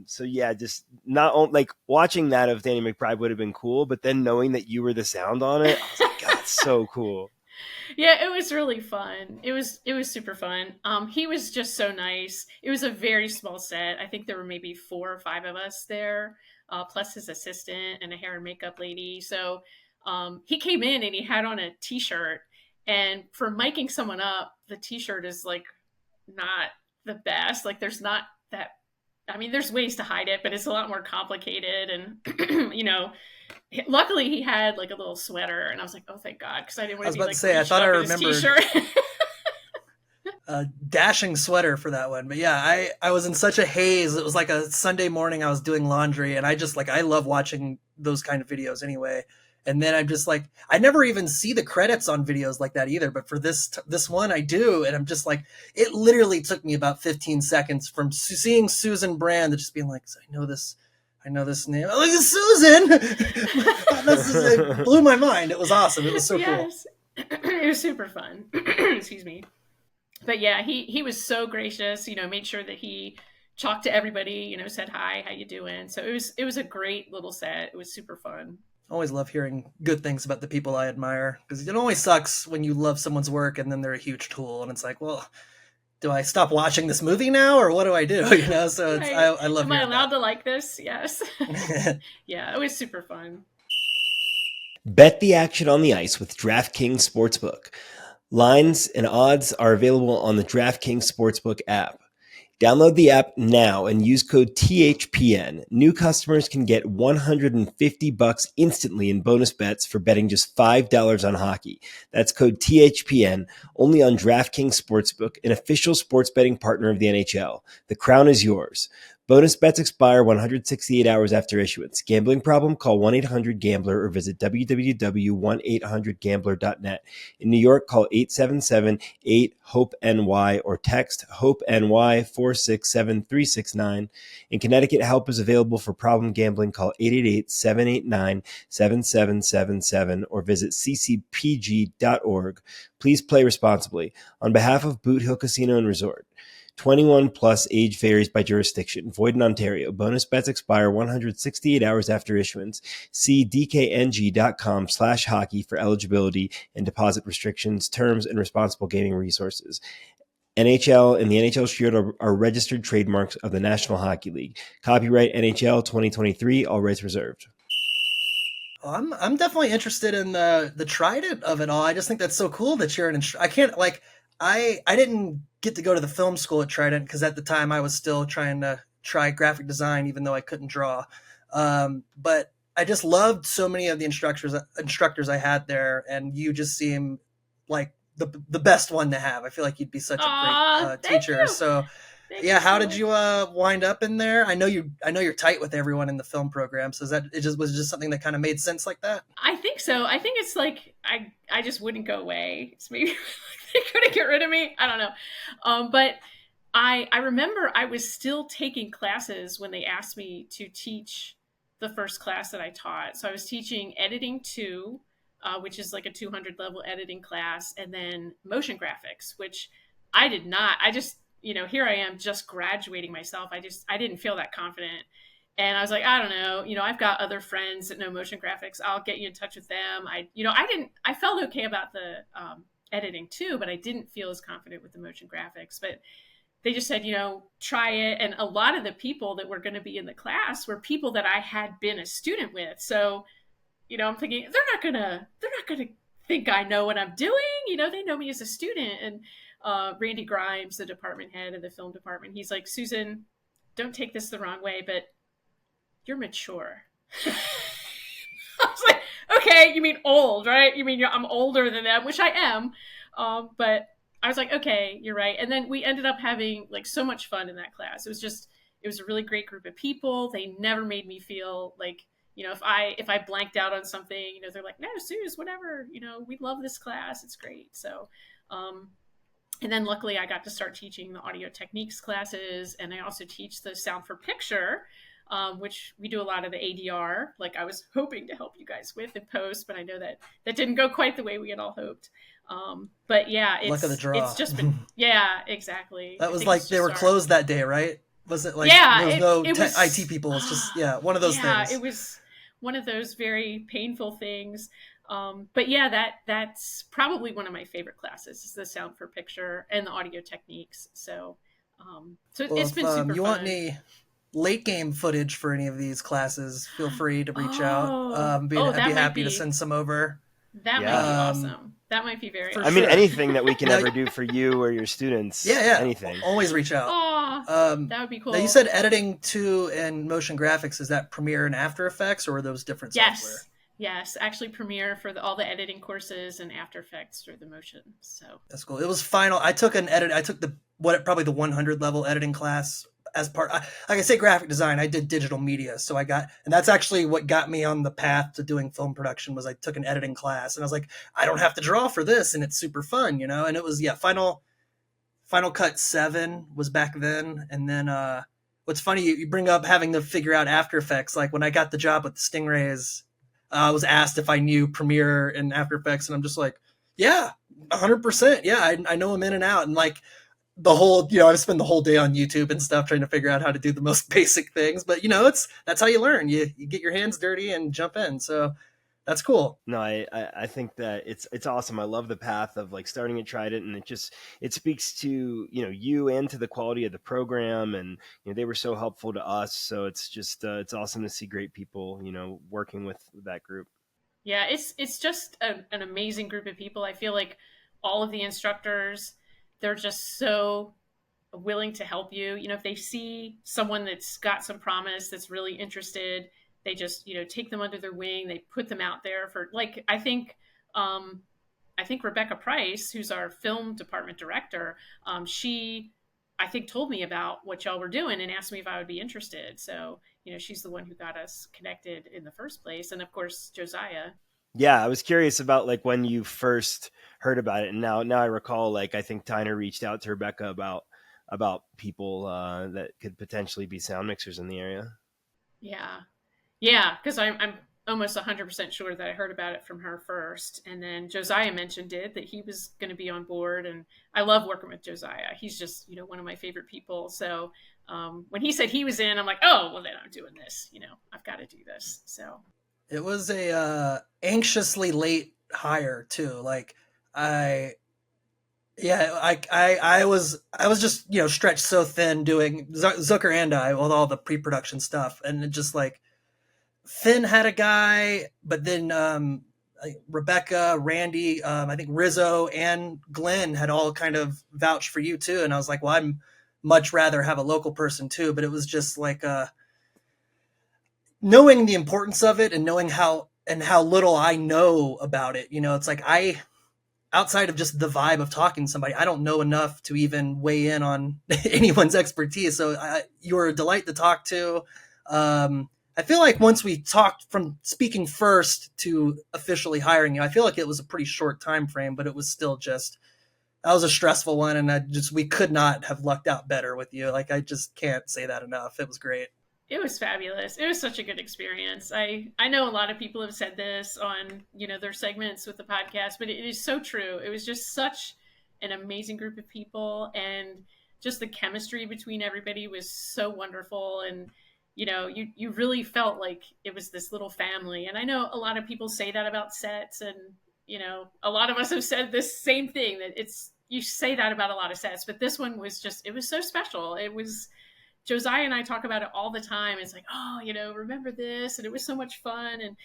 so yeah, just not only like watching that of Danny McBride would have been cool, but then knowing that you were the sound on it, I was like, God, so cool. Yeah, it was really fun. It was super fun. He was just so nice. It was a very small set. I think there were maybe 4 or 5 of us there, plus his assistant and a hair and makeup lady. So he came in and he had on a t-shirt, and for miking someone up, the t-shirt is like not the best. Like there's not that. I mean, there's ways to hide it, but it's a lot more complicated. And luckily he had like a little sweater, and I was like, oh, thank God, because I didn't want to be like I thought I remembered t-shirt. a dashing sweater for that one. But yeah, I was in such a haze. It was like a Sunday morning. I was doing laundry, and I just like I love watching those kind of videos anyway. And then I'm just like, I never even see the credits on videos like that either. But for this one, I do. And I'm just like, it literally took me about 15 seconds from seeing Suzan Brand to just being like, I know this name. I'm like, it's Susan. It blew my mind. It was awesome. It was so cool. It was super fun. Excuse me. But yeah, he was so gracious, made sure that he talked to everybody, said hi, how you doing? So it was a great little set. It was super fun. Always love hearing good things about the people I admire, because it always sucks when you love someone's work and then they're a huge tool, and it's like, well, do I stop watching this movie now, or what do I do? So it's, right. I love. Am I allowed to like this? Yes. Yeah, it was super fun. Bet the action on the ice with DraftKings Sportsbook. Lines and odds are available on the DraftKings Sportsbook app. Download the app now and use code THPN. New customers can get $150 instantly in bonus bets for betting just $5 on hockey. That's code THPN, only on DraftKings Sportsbook, an official sports betting partner of the NHL. The crown is yours. Bonus bets expire 168 hours after issuance. Gambling problem? Call 1-800-GAMBLER or visit www.1800gambler.net. In New York, call 877-8-HOPE-NY or text HOPE-NY 467-369. In Connecticut, help is available for problem gambling. Call 888-789-7777 or visit ccpg.org. Please play responsibly. On behalf of Boot Hill Casino and Resort. 21 plus, age varies by jurisdiction. Void in Ontario. Bonus bets expire 168 hours after issuance. See dkng.com/hockey for eligibility and deposit restrictions, terms, and responsible gaming resources. NHL and the NHL Shield are registered trademarks of the National Hockey League. Copyright NHL 2023, all rights reserved. I'm definitely interested in the Trident of it all. I just think that's so cool that you're I can't like I didn't get to go to the film school at Trident because at the time I was still trying to try graphic design even though I couldn't draw. But I just loved so many of the instructors I had there, and you just seem like the best one to have. I feel like you'd be such a great Thank teacher. you. So Thank yeah, you how so did much. you wind up in there? I know you're tight with everyone in the film program. So is that it just was it just something that kind of made sense like that? I think so. I think it's like I just wouldn't go away. It's maybe they couldn't get rid of me. I don't know. But I remember I was still taking classes when they asked me to teach the first class that I taught. So I was teaching editing two, which is like a 200 level editing class, and then motion graphics, which I did not. I just, here I am just graduating myself. I didn't feel that confident. And I was like, I don't know, I've got other friends that know motion graphics. I'll get you in touch with them. I felt okay about the editing too, but I didn't feel as confident with the motion graphics. But they just said, try it. And a lot of the people that were going to be in the class were people that I had been a student with. So, I'm thinking they're not gonna think I know what I'm doing. They know me as a student. And Randy Grimes, the department head of the film department, he's like, Susan, don't take this the wrong way, but you're mature. I was like, okay, you mean old, right? You mean I'm older than them, which I am. But I was like, okay, you're right. And then we ended up having like so much fun in that class. It was a really great group of people. They never made me feel like, if I blanked out on something, they're like, no, Suze, whatever, we love this class. It's great. So, and then luckily I got to start teaching the audio techniques classes, and I also teach the sound for picture, which we do a lot of the ADR, like I was hoping to help you guys with in post, but I know that didn't go quite the way we had all hoped. But yeah, Luck of the draw. it's just been, yeah, exactly. That I was think like it's they just were closed that day, right? Was it like yeah, there was no it was, IT people? It's just yeah, one of those yeah, things. it was one of those very painful things. But yeah, that's probably one of my favorite classes is the sound for picture and the audio techniques. So Well, it's if been super you want fun. any late game footage for any of these classes, feel free to reach out. I'd be That might happy to be send some over. that might Yeah. be Um, awesome. That might be very for I mean, awesome. sure. anything that we can Now, ever do for you or your students, yeah, anything. always reach out. Oh, Um, that would be Now you cool. said editing to and motion graphics. Is that Premiere and After Effects, or are those different software? Yes. Yes, actually Premiere for all the editing courses and After Effects for the motion. So, That's cool. It was final. I took an edit. I took probably the 100 level editing class as part. Like I say, graphic design. I did digital media, so and that's actually what got me on the path to doing film production. Was I took an editing class, and I was like, I don't have to draw for this, and it's super fun, And it was Final Cut 7 was back then, and then what's funny, you bring up having to figure out After Effects. Like when I got the job with the Stingrays, I was asked if I knew Premiere and After Effects, and I'm just like, yeah, 100%. Yeah, I know them in and out. And like the whole, I spend the whole day on YouTube and stuff trying to figure out how to do the most basic things. But that's how you learn. You get your hands dirty and jump in. So that's cool. No, I think that it's awesome. I love the path of like starting at Trident, and it speaks to you and to the quality of the program, and they were so helpful to us. So it's just it's awesome to see great people working with that group. yeah, it's just an amazing group of people. I feel like all of the instructors, they're just so willing to help you. If they see someone that's got some promise, that's really interested, they just, take them under their wing. They put them out there for like, I think Rebecca Price, who's our film department director, she, I think, told me about what y'all were doing and asked me if I would be interested. So, she's the one who got us connected in the first place. And of course, Josiah. Yeah, I was curious about like when you first heard about it, and now I recall like I think Tyner reached out to Rebecca about people that could potentially be sound mixers in the area. Yeah. Yeah. Because I'm almost 100% sure that I heard about it from her first. And then Josiah mentioned it, that he was going to be on board. And I love working with Josiah. He's just, one of my favorite people. So when he said he was in, I'm like, oh, well, then I'm doing this. I've got to do this. So. It was a anxiously late hire too. Like I yeah, I was just stretched so thin doing Zucker and I with all the pre-production stuff, and it just like Finn had a guy, but then Rebecca, Randy, I think Rizzo and Glenn had all kind of vouched for you too. And I was like, well, I'm much rather have a local person too. But it was just like knowing the importance of it and knowing how little I know about it. It's like outside of just the vibe of talking to somebody, I don't know enough to even weigh in on anyone's expertise. So you're a delight to talk to. I feel like once we talked from speaking first to officially hiring you, I feel like it was a pretty short time frame, but it was still just, that was a stressful one. And we could not have lucked out better with you. Like, I just can't say that enough. It was great. It was fabulous. It was such a good experience. I know a lot of people have said this on, their segments with the podcast, but it is so true. It was just such an amazing group of people, and just the chemistry between everybody was so wonderful. And you really felt like it was this little family. And I know a lot of people say that about sets, and a lot of us have said this same thing, that you say that about a lot of sets, but this one was just, it was so special. It was, Josiah and I talk about it all the time. It's like, oh, remember this? And it was so much fun. And,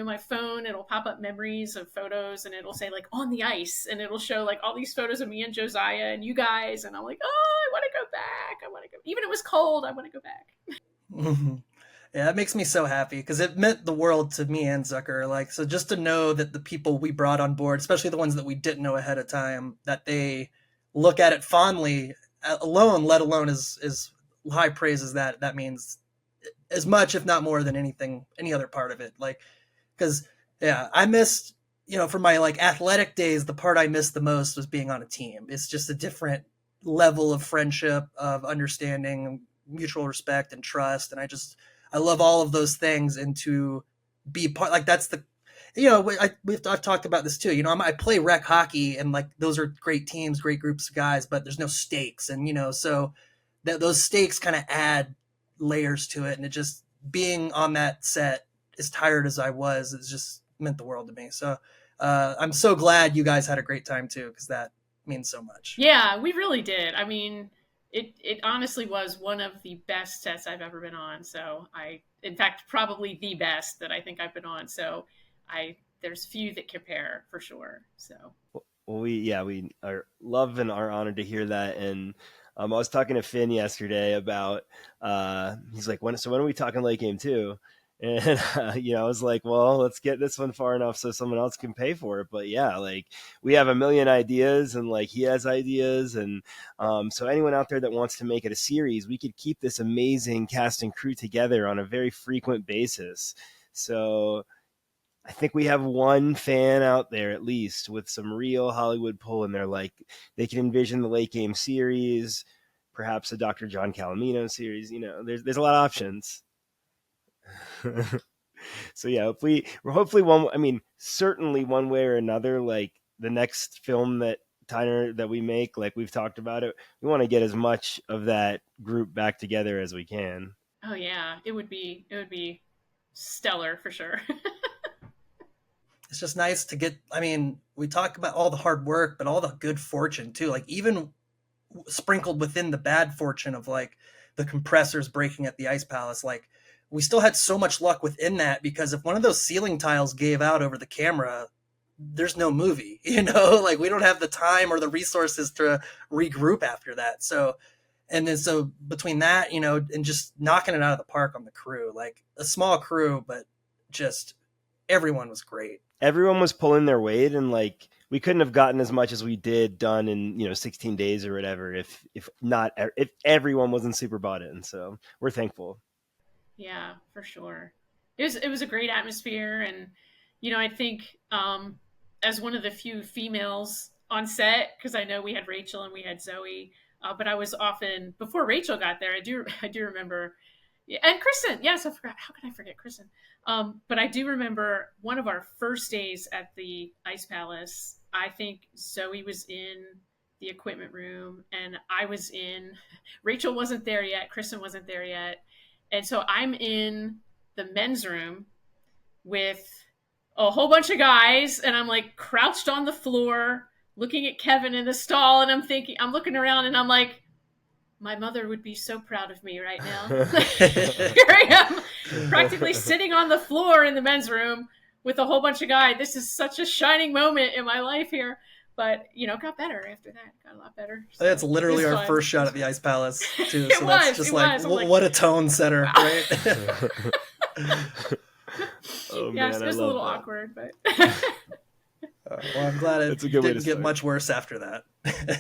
my phone, it'll pop up memories of photos, and it'll say like on the ice, and it'll show like all these photos of me and Josiah and you guys. And I'm like, oh, I want to go back. I want to go. Even if it was cold, I want to go back. Yeah, it makes me so happy because it meant the world to me and Zucker. Like, so just to know that the people we brought on board, especially the ones that we didn't know ahead of time, that they look at it fondly alone, let alone is high praise as that means as much, if not more than any other part of it. Like, because yeah, I missed, from my like athletic days, the part I missed the most was being on a team. It's just a different level of friendship, of understanding, mutual respect and trust. And I love all of those things, and to be part, like, that's the, I've talked about this too. I play rec hockey, and like those are great teams, great groups of guys, but there's no stakes. And, so that those stakes kind of add layers to it. And it just, being on that set, as tired as I was, it just meant the world to me. So I'm so glad you guys had a great time too, because that means so much. Yeah, we really did. I mean, it honestly was one of the best sets I've ever been on. So in fact, probably the best that I think I've been on. So there's few that compare, for sure. So. Well, we are love and are honored to hear that. And I was talking to Finn yesterday about, he's like, when are we talking late game too? And, I was like, well, let's get this one far enough so someone else can pay for it. But yeah, like, we have a million ideas, and like, he has ideas. And so anyone out there that wants to make it a series, we could keep this amazing cast and crew together on a very frequent basis. So I think we have one fan out there at least with some real Hollywood pull, and they're like, they can envision the late game series, perhaps a Dr. John Calamino series. There's a lot of options. So yeah, certainly one way or another, like the next film that Tyner that we make, like we've talked about it, we want to get as much of that group back together as we can. Oh yeah, it would be stellar for sure. It's just nice to get, we talk about all the hard work, but all the good fortune too. Like, even sprinkled within the bad fortune of like the compressors breaking at the Ice Palace, like, we still had so much luck within that, because if one of those ceiling tiles gave out over the camera, there's no movie, like, we don't have the time or the resources to regroup after that. So between that, and just knocking it out of the park on the crew, like a small crew, but just everyone was great. Everyone was pulling their weight, and like, we couldn't have gotten as much as we did done in 16 days or whatever if everyone wasn't super bought in. So we're thankful. Yeah, for sure. It was a great atmosphere, and I think as one of the few females on set, because I know we had Rachel and we had Zoe, but I was often, before Rachel got there, I do remember, and Kristen. Yes, I forgot. How could I forget Kristen? But I do remember one of our first days at the Ice Palace. I think Zoe was in the equipment room, and I was in. Rachel wasn't there yet. Kristen wasn't there yet. And so I'm in the men's room with a whole bunch of guys, and I'm like crouched on the floor looking at Kevin in the stall, and I'm looking around, and I'm like, my mother would be so proud of me right now. Here I am, practically sitting on the floor in the men's room with a whole bunch of guys. This is such a shining moment in my life here. But, it got better after that. It got a lot better. So that's literally our first shot at the Ice Palace, too. So that's just what a tone setter, wow. Right? Oh, yes, man, it was a little awkward, but... well, I'm glad it didn't get much worse after that.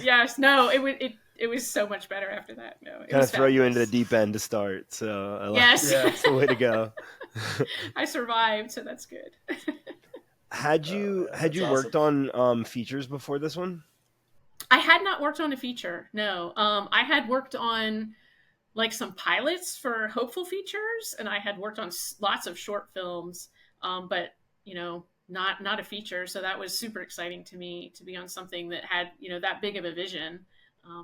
Yes, no, it was so much better after that. No, kind of throw you into the deep end to start. So yes, that's the way to go. I survived, so that's good. Had you worked on features before this one? I had not worked on a feature. No, I had worked on like some pilots for hopeful features, and I had worked on lots of short films, but not a feature. So that was super exciting to me to be on something that had that big of a vision.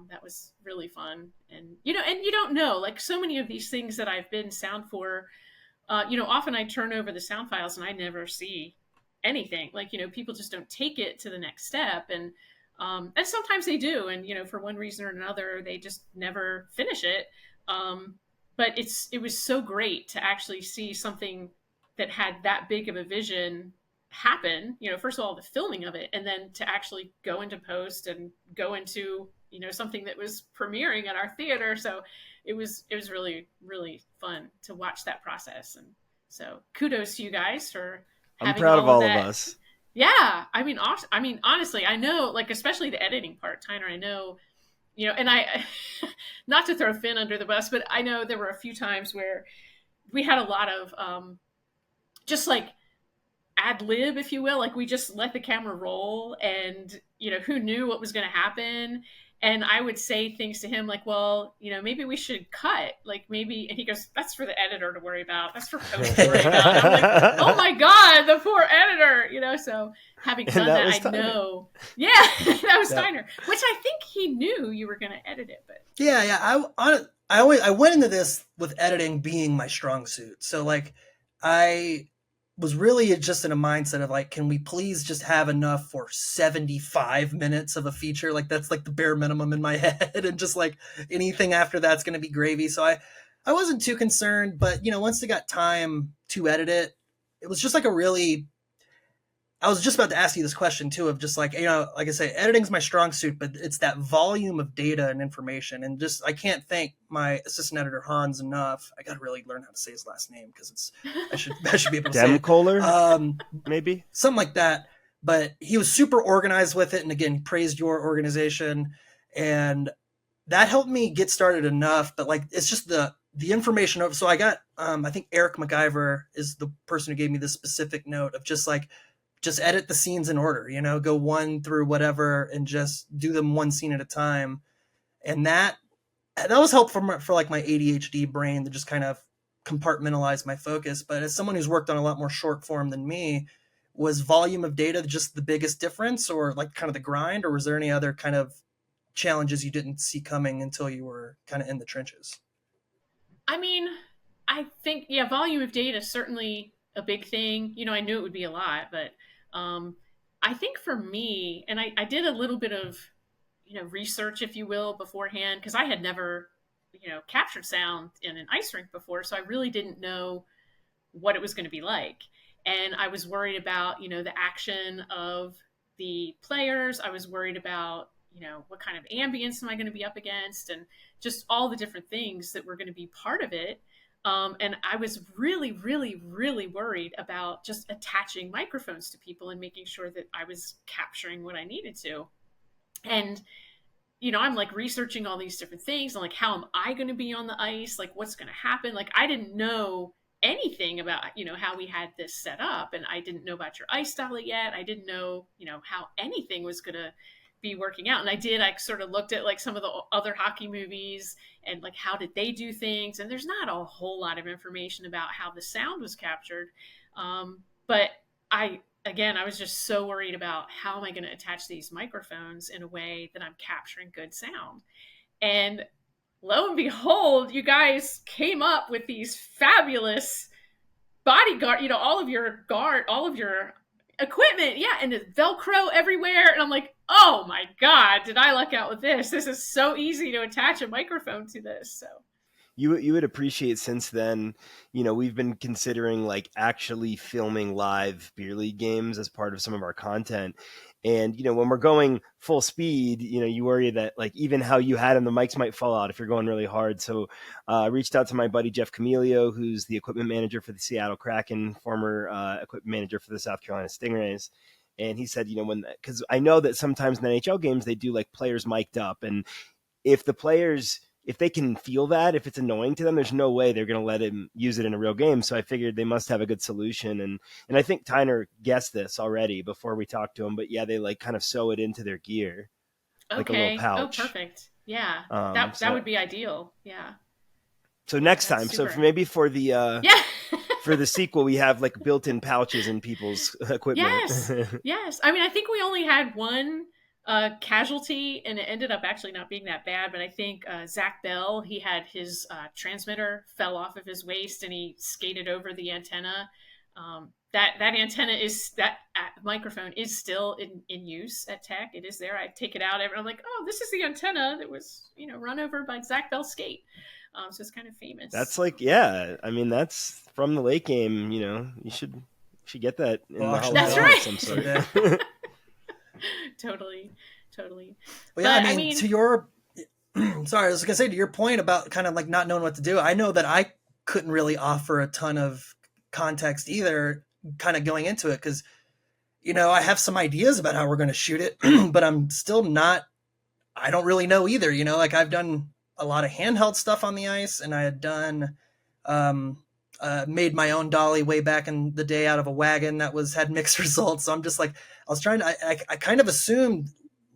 That was really fun, and you don't know, like so many of these things that I've been sound for. Often I turn over the sound files and I never see anything. Like people just don't take it to the next step, and sometimes they do, and for one reason or another they just never finish it. But it was so great to actually see something that had that big of a vision happen. First of all, the filming of it, and then to actually go into post and go into something that was premiering at our theater. So it was really, really fun to watch that process. And so kudos to you guys for I'm proud of all of us. Yeah. I mean, honestly, I know, like, especially the editing part, Tyner, I know, and I, not to throw Finn under the bus, but I know there were a few times where we had a lot of just like ad lib, if you will. Like we just let the camera roll, and, who knew what was going to happen. And I would say things to him like, well, maybe we should cut, like maybe, and he goes, that's for the editor to worry about. That's for post to worry about. And I'm like, oh my God, the poor editor, so having done that I know. Yeah, that was Tyner, which I think he knew you were going to edit it, but. Yeah. I went into this with editing being my strong suit. So like I was really just in a mindset of like, can we please just have enough for 75 minutes of a feature? Like that's like the bare minimum in my head, and just like anything after that's going to be gravy. So I wasn't too concerned, but once they got time to edit it, it was just like I was just about to ask you this question too, of just like, like I say, editing's my strong suit, but it's that volume of data and information. And just, I can't thank my assistant editor, Hans, enough. I got to really learn how to say his last name because I should be able to say it. Maybe something like that. But he was super organized with it. And again, he praised your organization, and that helped me get started enough. But like, it's just the information. So I got, I think Eric MacGyver is the person who gave me this specific note of just edit the scenes in order, go one through whatever and just do them one scene at a time. And that was helpful for like my ADHD brain to just kind of compartmentalize my focus. But as someone who's worked on a lot more short form than me, was volume of data just the biggest difference, or like kind of the grind, or was there any other kind of challenges you didn't see coming until you were kind of in the trenches? I mean, I think, volume of data is certainly a big thing. I knew it would be a lot, but I think for me, and I did a little bit of, research, if you will, beforehand, because I had never, captured sound in an ice rink before. So I really didn't know what it was going to be like. And I was worried about, the action of the players. I was worried about, what kind of ambience am I going to be up against, and just all the different things that were going to be part of it. And I was really, really, really worried about just attaching microphones to people and making sure that I was capturing what I needed to. And, I'm like researching all these different things, and like, how am I going to be on the ice? Like, what's going to happen? Like, I didn't know anything about, how we had this set up, and I didn't know about your ice style yet. I didn't know, how anything was going to be working out. And I sort of looked at like some of the other hockey movies and like, how did they do things? And there's not a whole lot of information about how the sound was captured. But I was just so worried about how am I going to attach these microphones in a way that I'm capturing good sound. And lo and behold, you guys came up with these fabulous bodyguard, all of your equipment, yeah, and it's Velcro everywhere. And I'm like, oh my God, did I luck out with this? This is so easy to attach a microphone to this. So You would appreciate since then, we've been considering like actually filming live beer league games as part of some of our content. And, when we're going full speed, you worry that like even how you had them, the mics might fall out if you're going really hard. So I reached out to my buddy, Jeff Camilio, who's the equipment manager for the Seattle Kraken, former equipment manager for the South Carolina Stingrays. And he said, because I know that sometimes in NHL games, they do like players mic'd up. And if the players, if they can feel that, if it's annoying to them, there's no way they're going to let him use it in a real game. So I figured they must have a good solution. And I think Tyner guessed this already before we talked to him, but yeah, they like kind of sew it into their gear. Like a little pouch. Oh, perfect. Yeah. That would be ideal. Yeah. So next time, super. So maybe for the, for the sequel, we have like built-in pouches in people's equipment. Yes. I mean, I think we only had one casualty, and it ended up actually not being that bad. But I think Zach Bell, he had his transmitter fell off of his waist, and he skated over the antenna. That antenna that microphone is still in use at Tech. It is there. I take it out. I'm like, oh, this is the antenna that was run over by Zach Bell's skate. So it's kind of famous. That's like, yeah. I mean, that's from the late game. You should get that in the Hall That's right. Some sort. Totally. Well, yeah, I mean, to your, sorry, I was gonna say to your point about kind of like not knowing what to do. I know that I couldn't really offer a ton of context either, kind of going into it, because I have some ideas about how we're going to shoot it, but I'm still not. I don't really know either. Like I've done a lot of handheld stuff on the ice, and I had done made my own dolly way back in the day out of a wagon that had mixed results. So I'm just like, I was trying to, I kind of assumed,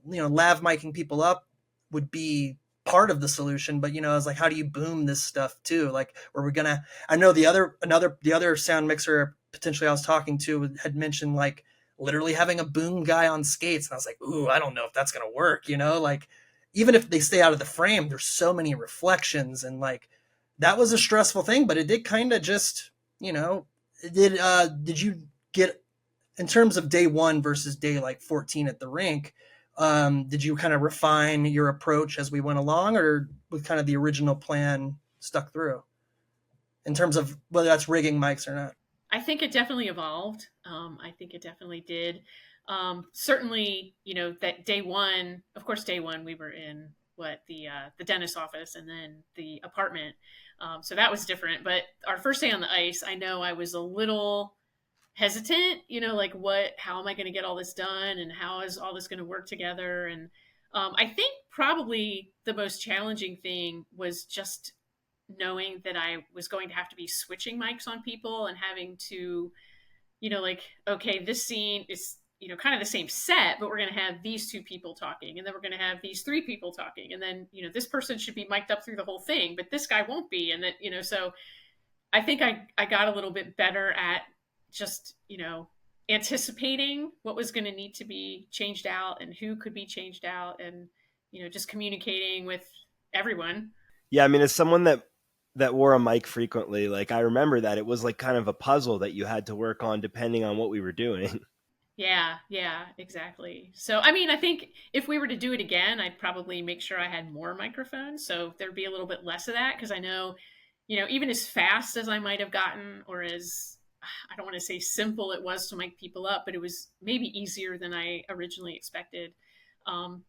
lav micing people up would be part of the solution, but I was like, how do you boom this stuff too? Like, I know the other sound mixer potentially I was talking to had mentioned like literally having a boom guy on skates. And I was like, ooh, I don't know if that's going to work, like even if they stay out of the frame, there's so many reflections, and like, that was a stressful thing, but it did kind of just, did you get, in terms of day 1 versus day like 14 at the rink, did you kind of refine your approach as we went along, or was kind of the original plan stuck through in terms of whether that's rigging mics or not? I think it definitely evolved. I think it definitely did. Certainly, that day one we were in the dentist's office and then the apartment. So that was different. But our first day on the ice, I know I was a little hesitant, like how am I going to get all this done, and how is all this going to work together? And I think probably the most challenging thing was just knowing that I was going to have to be switching mics on people and having to, okay, this scene is, kind of the same set, but we're going to have these 2 people talking, and then we're going to have these 3 people talking. And then, this person should be mic'd up through the whole thing, but this guy won't be. And that, so I think I got a little bit better at just, anticipating what was going to need to be changed out and who could be changed out, and, just communicating with everyone. Yeah. I mean, as someone that wore a mic frequently, like I remember that it was like kind of a puzzle that you had to work on depending on what we were doing. Yeah, exactly. So, I mean, I think if we were to do it again, I'd probably make sure I had more microphones. So there'd be a little bit less of that, because I know, even as fast as I might have gotten, or as, I don't want to say simple it was to mic people up, but it was maybe easier than I originally expected.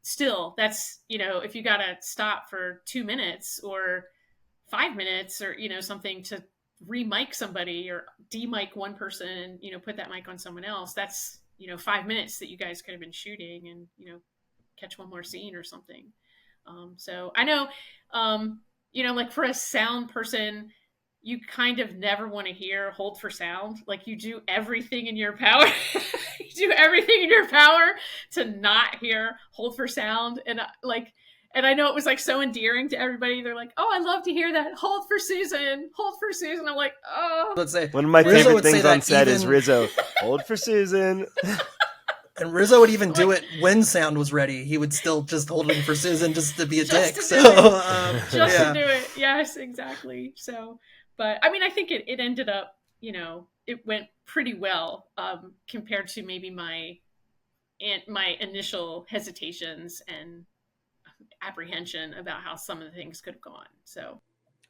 Still, that's, if you got to stop for 2 minutes or 5 minutes or, something to re-mic somebody or de-mic one person, put that mic on someone else, that's, 5 minutes that you guys could have been shooting and, catch one more scene or something. So I know, like for a sound person, you kind of never want to hear hold for sound. Like you do everything in your power. You do everything in your power to not hear hold for sound. And and I know it was like so endearing to everybody. They're like, oh, I love to hear that. Hold for Suzan. Hold for Suzan. I'm like, oh. Let's say one of my favorite things on set is Rizzo. Hold for Suzan. And Rizzo would even do it when sound was ready. He would still just hold it for Suzan just to be a dick. To do it. Yes, exactly. So, but I mean, I think it ended up it went pretty well, compared to maybe my initial hesitations and apprehension about how some of the things could have gone. So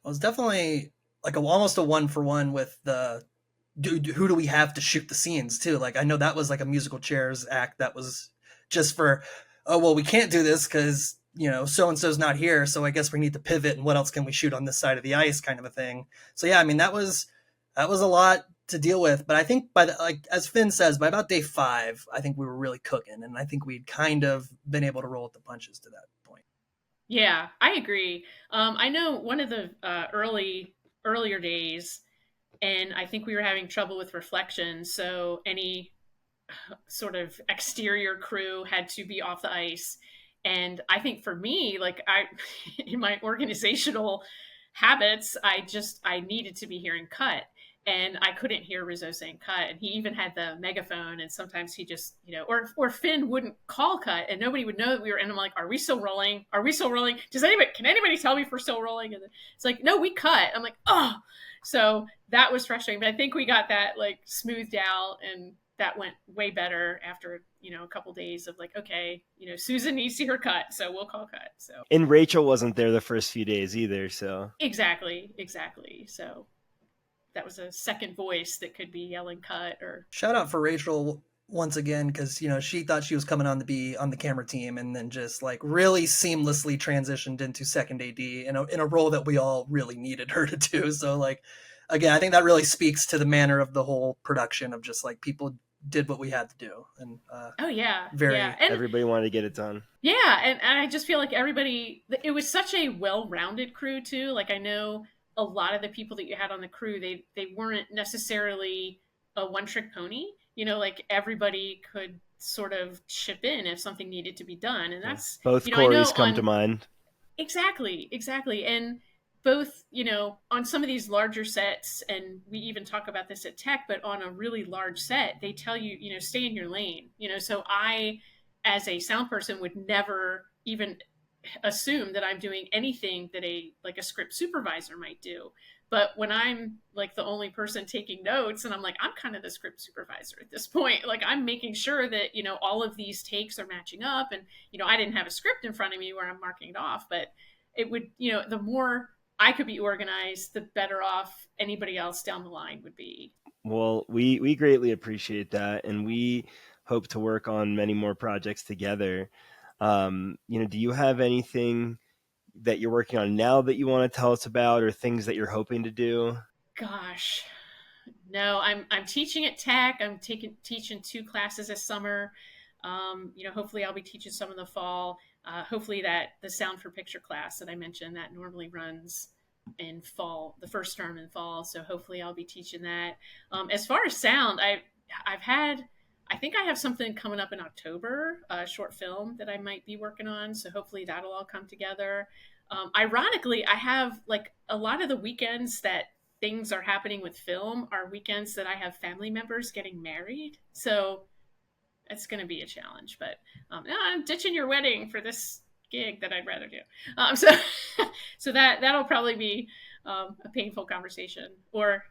It was definitely like almost a one for one with the who do we have to shoot the scenes too. Like I know that was like a musical chairs act that was just for, oh well, we can't do this because so and so's not here, so I guess we need to pivot, and what else can we shoot on this side of the ice, kind of a thing. So yeah, I mean that was a lot to deal with, but I think like as Finn says, by about day 5, I think we were really cooking, and I think we'd kind of been able to roll with the punches to that point. yeah, I agree. I know one of the earlier days, and I think we were having trouble with reflection. So any sort of exterior crew had to be off the ice. And I think for me, like in my organizational habits, I needed to be hearing cut. And I couldn't hear Rizzo saying cut. And he even had the megaphone. And sometimes he just, or Finn wouldn't call cut and nobody would know that we were. And I'm like, are we still rolling? Are we still rolling? Can anybody tell me if we're still rolling? And it's like, no, we cut. I'm like, oh. So that was frustrating. But I think we got that like smoothed out, and that went way better after a couple days of like, okay, Suzan needs to hear cut, so we'll call cut. So And Rachel wasn't there the first few days either, so exactly. So that was a second voice that could be yelling cut. Or shout out for Rachel once again, because she thought she was coming on to be on the camera team, and then just like really seamlessly transitioned into second AD in a role that we all really needed her to do. So like, again, I think that really speaks to the manner of the whole production of just like people did what we had to do. And oh yeah, very yeah. And everybody wanted to get it done. yeah, and I just feel like it was such a well-rounded crew too. Like I know a lot of the people that you had on the crew, they weren't necessarily a one-trick pony. Like everybody could sort of chip in if something needed to be done, and that's both Corys come to mind. Exactly. And both, on some of these larger sets, and we even talk about this at Tech, but on a really large set, they tell you, stay in your lane. So I, as a sound person, would never even assume that I'm doing anything that a script supervisor might do. But when I'm like the only person taking notes, and I'm like, I'm kind of the script supervisor at this point. Like I'm making sure that, all of these takes are matching up. And, I didn't have a script in front of me where I'm marking it off, but it would, the more I could be organized, the better off anybody else down the line would be. Well, we greatly appreciate that. And we hope to work on many more projects together. Do you have anything that you're working on now that you want to tell us about, or things that you're hoping to do? Gosh, no, I'm teaching at Tech. I'm teaching 2 classes this summer. Hopefully I'll be teaching some in the fall. Hopefully that the Sound for Picture class that I mentioned, that normally runs in fall, the first term in fall. So hopefully I'll be teaching that. As far as sound, I think I have something coming up in October, a short film that I might be working on. So hopefully that'll all come together. Ironically, I have like a lot of the weekends that things are happening with film are weekends that I have family members getting married. So it's going to be a challenge, but I'm ditching your wedding for this gig that I'd rather do. So that'll probably be a painful conversation, or,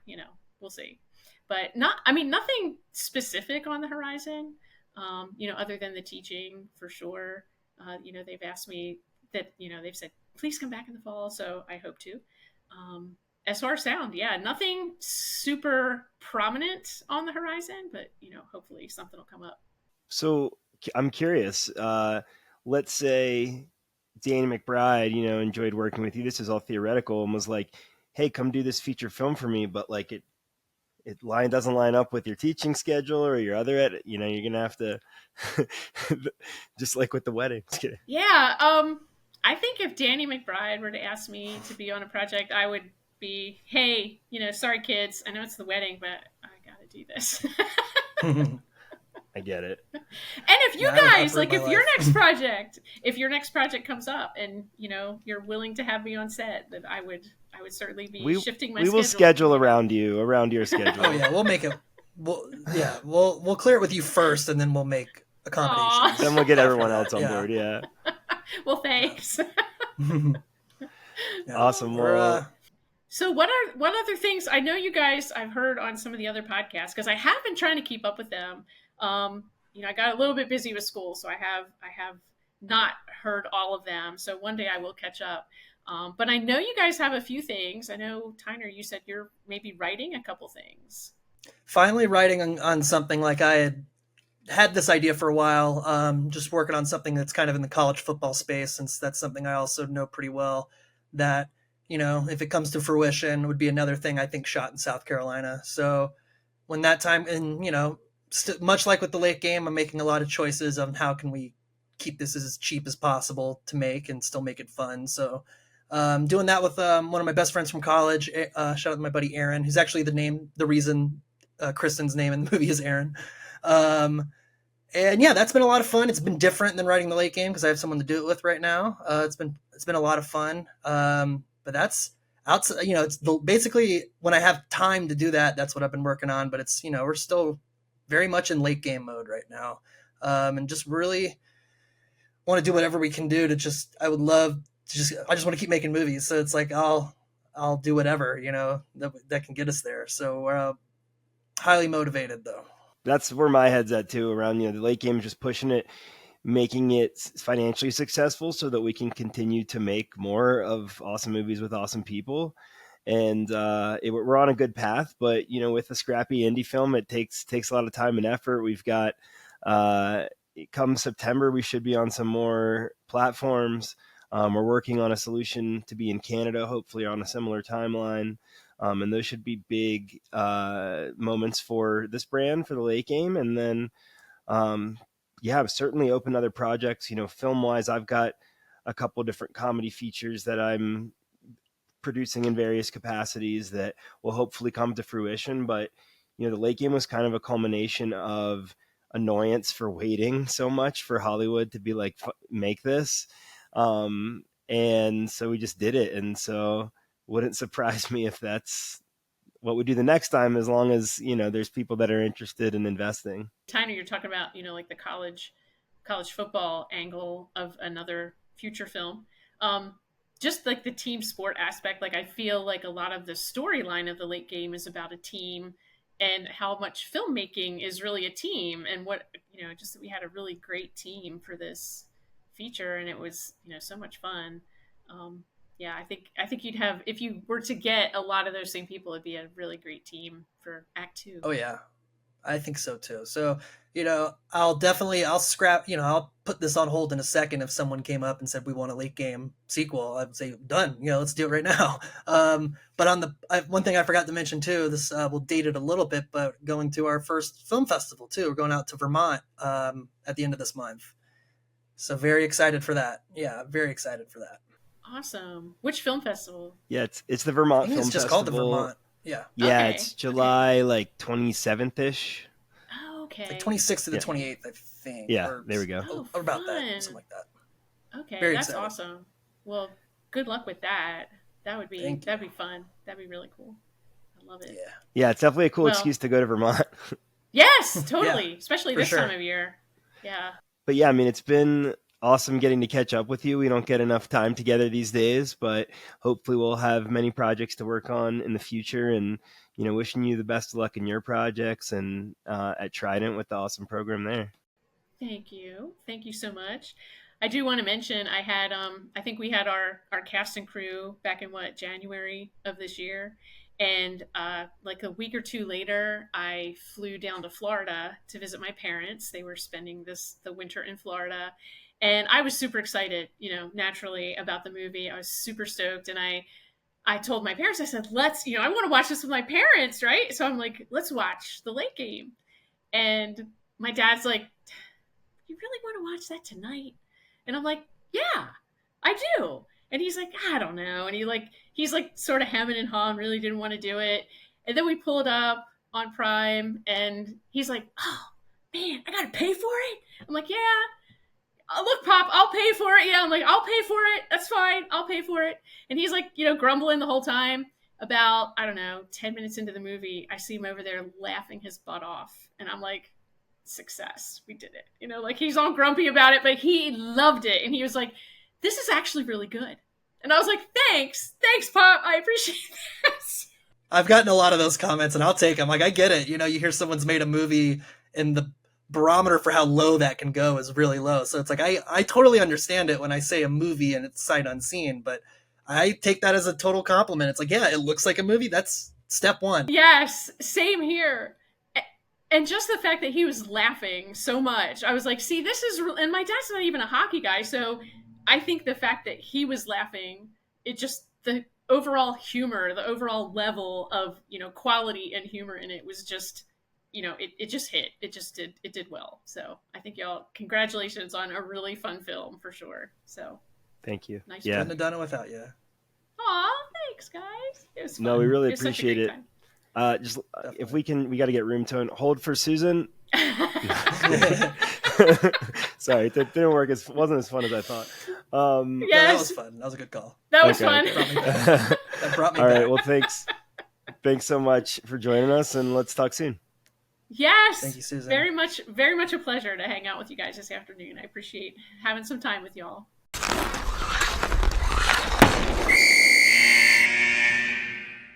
we'll see. But nothing specific on the horizon, other than the teaching for sure. They've asked me that, they've said, please come back in the fall. So I hope to. As far as sound, yeah, nothing super prominent on the horizon, but, hopefully something will come up. So I'm curious, let's say Danny McBride, enjoyed working with you. This is all theoretical, and was like, hey, come do this feature film for me. But like it doesn't line up with your teaching schedule or your other you're going to have to just like with the wedding. Yeah. I think if Danny McBride were to ask me to be on a project, I would be, hey, sorry kids, I know it's the wedding, but I got to do this. I get it. And if you guys, like, if your next project comes up and, you're willing to have me on set, then I would certainly be shifting my schedule. We will schedule around your schedule. Oh yeah, we'll make it. We'll clear it with you first, and then we'll make accommodations. Then we'll get everyone else on board. Yeah. Well, thanks. Awesome. Well, So what other things? I know you guys. I've heard on some of the other podcasts because I have been trying to keep up with them. I got a little bit busy with school, so I have not heard all of them. So one day I will catch up. But I know you guys have a few things. I know Tyner, you said you're maybe writing a couple things. Finally writing on something. Like I had this idea for a while, just working on something that's kind of in the college football space, since that's something I also know pretty well, that, if it comes to fruition, would be another thing I think shot in South Carolina. So when that time, and, much like with the late game, I'm making a lot of choices on how can we keep this as cheap as possible to make and still make it fun. So doing that with one of my best friends from college, shout out to my buddy Aaron, who's actually the reason Kristen's name in the movie is Aaron. And yeah, that's been a lot of fun. It's been different than writing the late game because I have someone to do it with right now. It's been a lot of fun. But that's outside. Basically when I have time to do that, that's what I've been working on. But it's we're still very much in late game mode right now, and just really want to do whatever we can do to just. I would love to I just want to keep making movies. So it's like I'll do whatever that can get us there. So we're highly motivated though. That's where my head's at too, around, the late game, just pushing it, making it financially successful so that we can continue to make more of awesome movies with awesome people. And we're on a good path, but with a scrappy indie film, it takes a lot of time and effort. We've got come September, we should be on some more platforms. We're working on a solution to be in Canada, hopefully on a similar timeline. And those should be big moments for this brand, for the late game. And then, I've certainly opened other projects. Film-wise, I've got a couple different comedy features that I'm producing in various capacities that will hopefully come to fruition. But, the late game was kind of a culmination of annoyance for waiting so much for Hollywood to be like, make this. And so we just did it. And so wouldn't surprise me if that's what we do the next time, as long as, there's people that are interested in investing. Tyner, you're talking about, like the college football angle of another future film. Just like the team sport aspect, like I feel like a lot of the storyline of the late game is about a team and how much filmmaking is really a team, and what, just that we had a really great team for this feature, and it was, so much fun. Yeah, I think you'd have, if you were to get a lot of those same people, it'd be a really great team for Act 2. Oh yeah, I think so too. So, I'll scrap, I'll put this on hold in a second. If someone came up and said, we want a late game sequel, I'd say done, let's do it right now. But one thing I forgot to mention too, this will date it a little bit, but going to our first film festival too. We're going out to Vermont at the end of this month. So very excited for that. Yeah, very excited for that. Awesome. Which film festival? Yeah, it's the Vermont Film Festival. It's just called the Vermont. Yeah. Yeah, Okay. it's July 27th-ish. Oh, okay. Like 26th to the 28th, I think. Yeah, there we go. Oh, or about fun. that, something like that. Okay, Very that's excited. awesome. Well, good luck with that. That'd be fun. That'd be really cool. I love it. Yeah, it's definitely a cool excuse to go to Vermont. Yes, totally. Yeah, especially this time of year. Yeah. But yeah, I mean, it's been awesome getting to catch up with you. We don't get enough time together these days, but hopefully we'll have many projects to work on in the future, and, wishing you the best of luck in your projects and at Trident with the awesome program there. Thank you. Thank you so much. I do want to mention I had I think we had our cast and crew back in January of this year. And like a week or two later, I flew down to Florida to visit my parents. They were spending the winter in Florida. And I was super excited, naturally, about the movie. I was super stoked. And I told my parents, I said, I want to watch this with my parents, right? So I'm like, let's watch The Late Game. And my dad's like, you really want to watch that tonight? And I'm like, yeah, I do. And he's like, I don't know. And he's sort of hemming and hawing, really didn't want to do it. And then we pull it up on Prime, and he's like, oh, man, I got to pay for it? I'm like, yeah. Oh, look, Pop, I'll pay for it. Yeah, I'm like, I'll pay for it. That's fine. I'll pay for it. And he's grumbling the whole time. About, 10 minutes into the movie, I see him over there laughing his butt off. And I'm like, success. We did it. He's all grumpy about it, but he loved it. And he was like, this is actually really good. And I was like, thanks, Pop, I appreciate that. I've gotten a lot of those comments, and I'll take them. Like, I get it. You hear someone's made a movie, and the barometer for how low that can go is really low. So it's like, I totally understand it when I say a movie and it's sight unseen, but I take that as a total compliment. It's like, yeah, it looks like a movie. That's step one. Yes, same here. And just the fact that he was laughing so much, I was like, see, this is, and my dad's not even a hockey guy, so I think the fact that he was laughing, it just, the overall humor, the overall level of, quality and humor in it was just, it just hit. It did well. So I think y'all, congratulations on a really fun film for sure. So thank you. Nice. Yeah. Couldn't have done it without you. Aw, thanks guys. It was fun. No, we really appreciate it. Just definitely. If we can, we got to get room tone. Hold for Suzan. Sorry, it didn't work. It wasn't as fun as I thought. Yes, no, that was fun. That was a good call. That was fun. That brought me All back. right. Well, thanks so much for joining us, and let's talk soon. Yes. Thank you, Suzan. Very much a pleasure to hang out with you guys this afternoon. I appreciate having some time with y'all.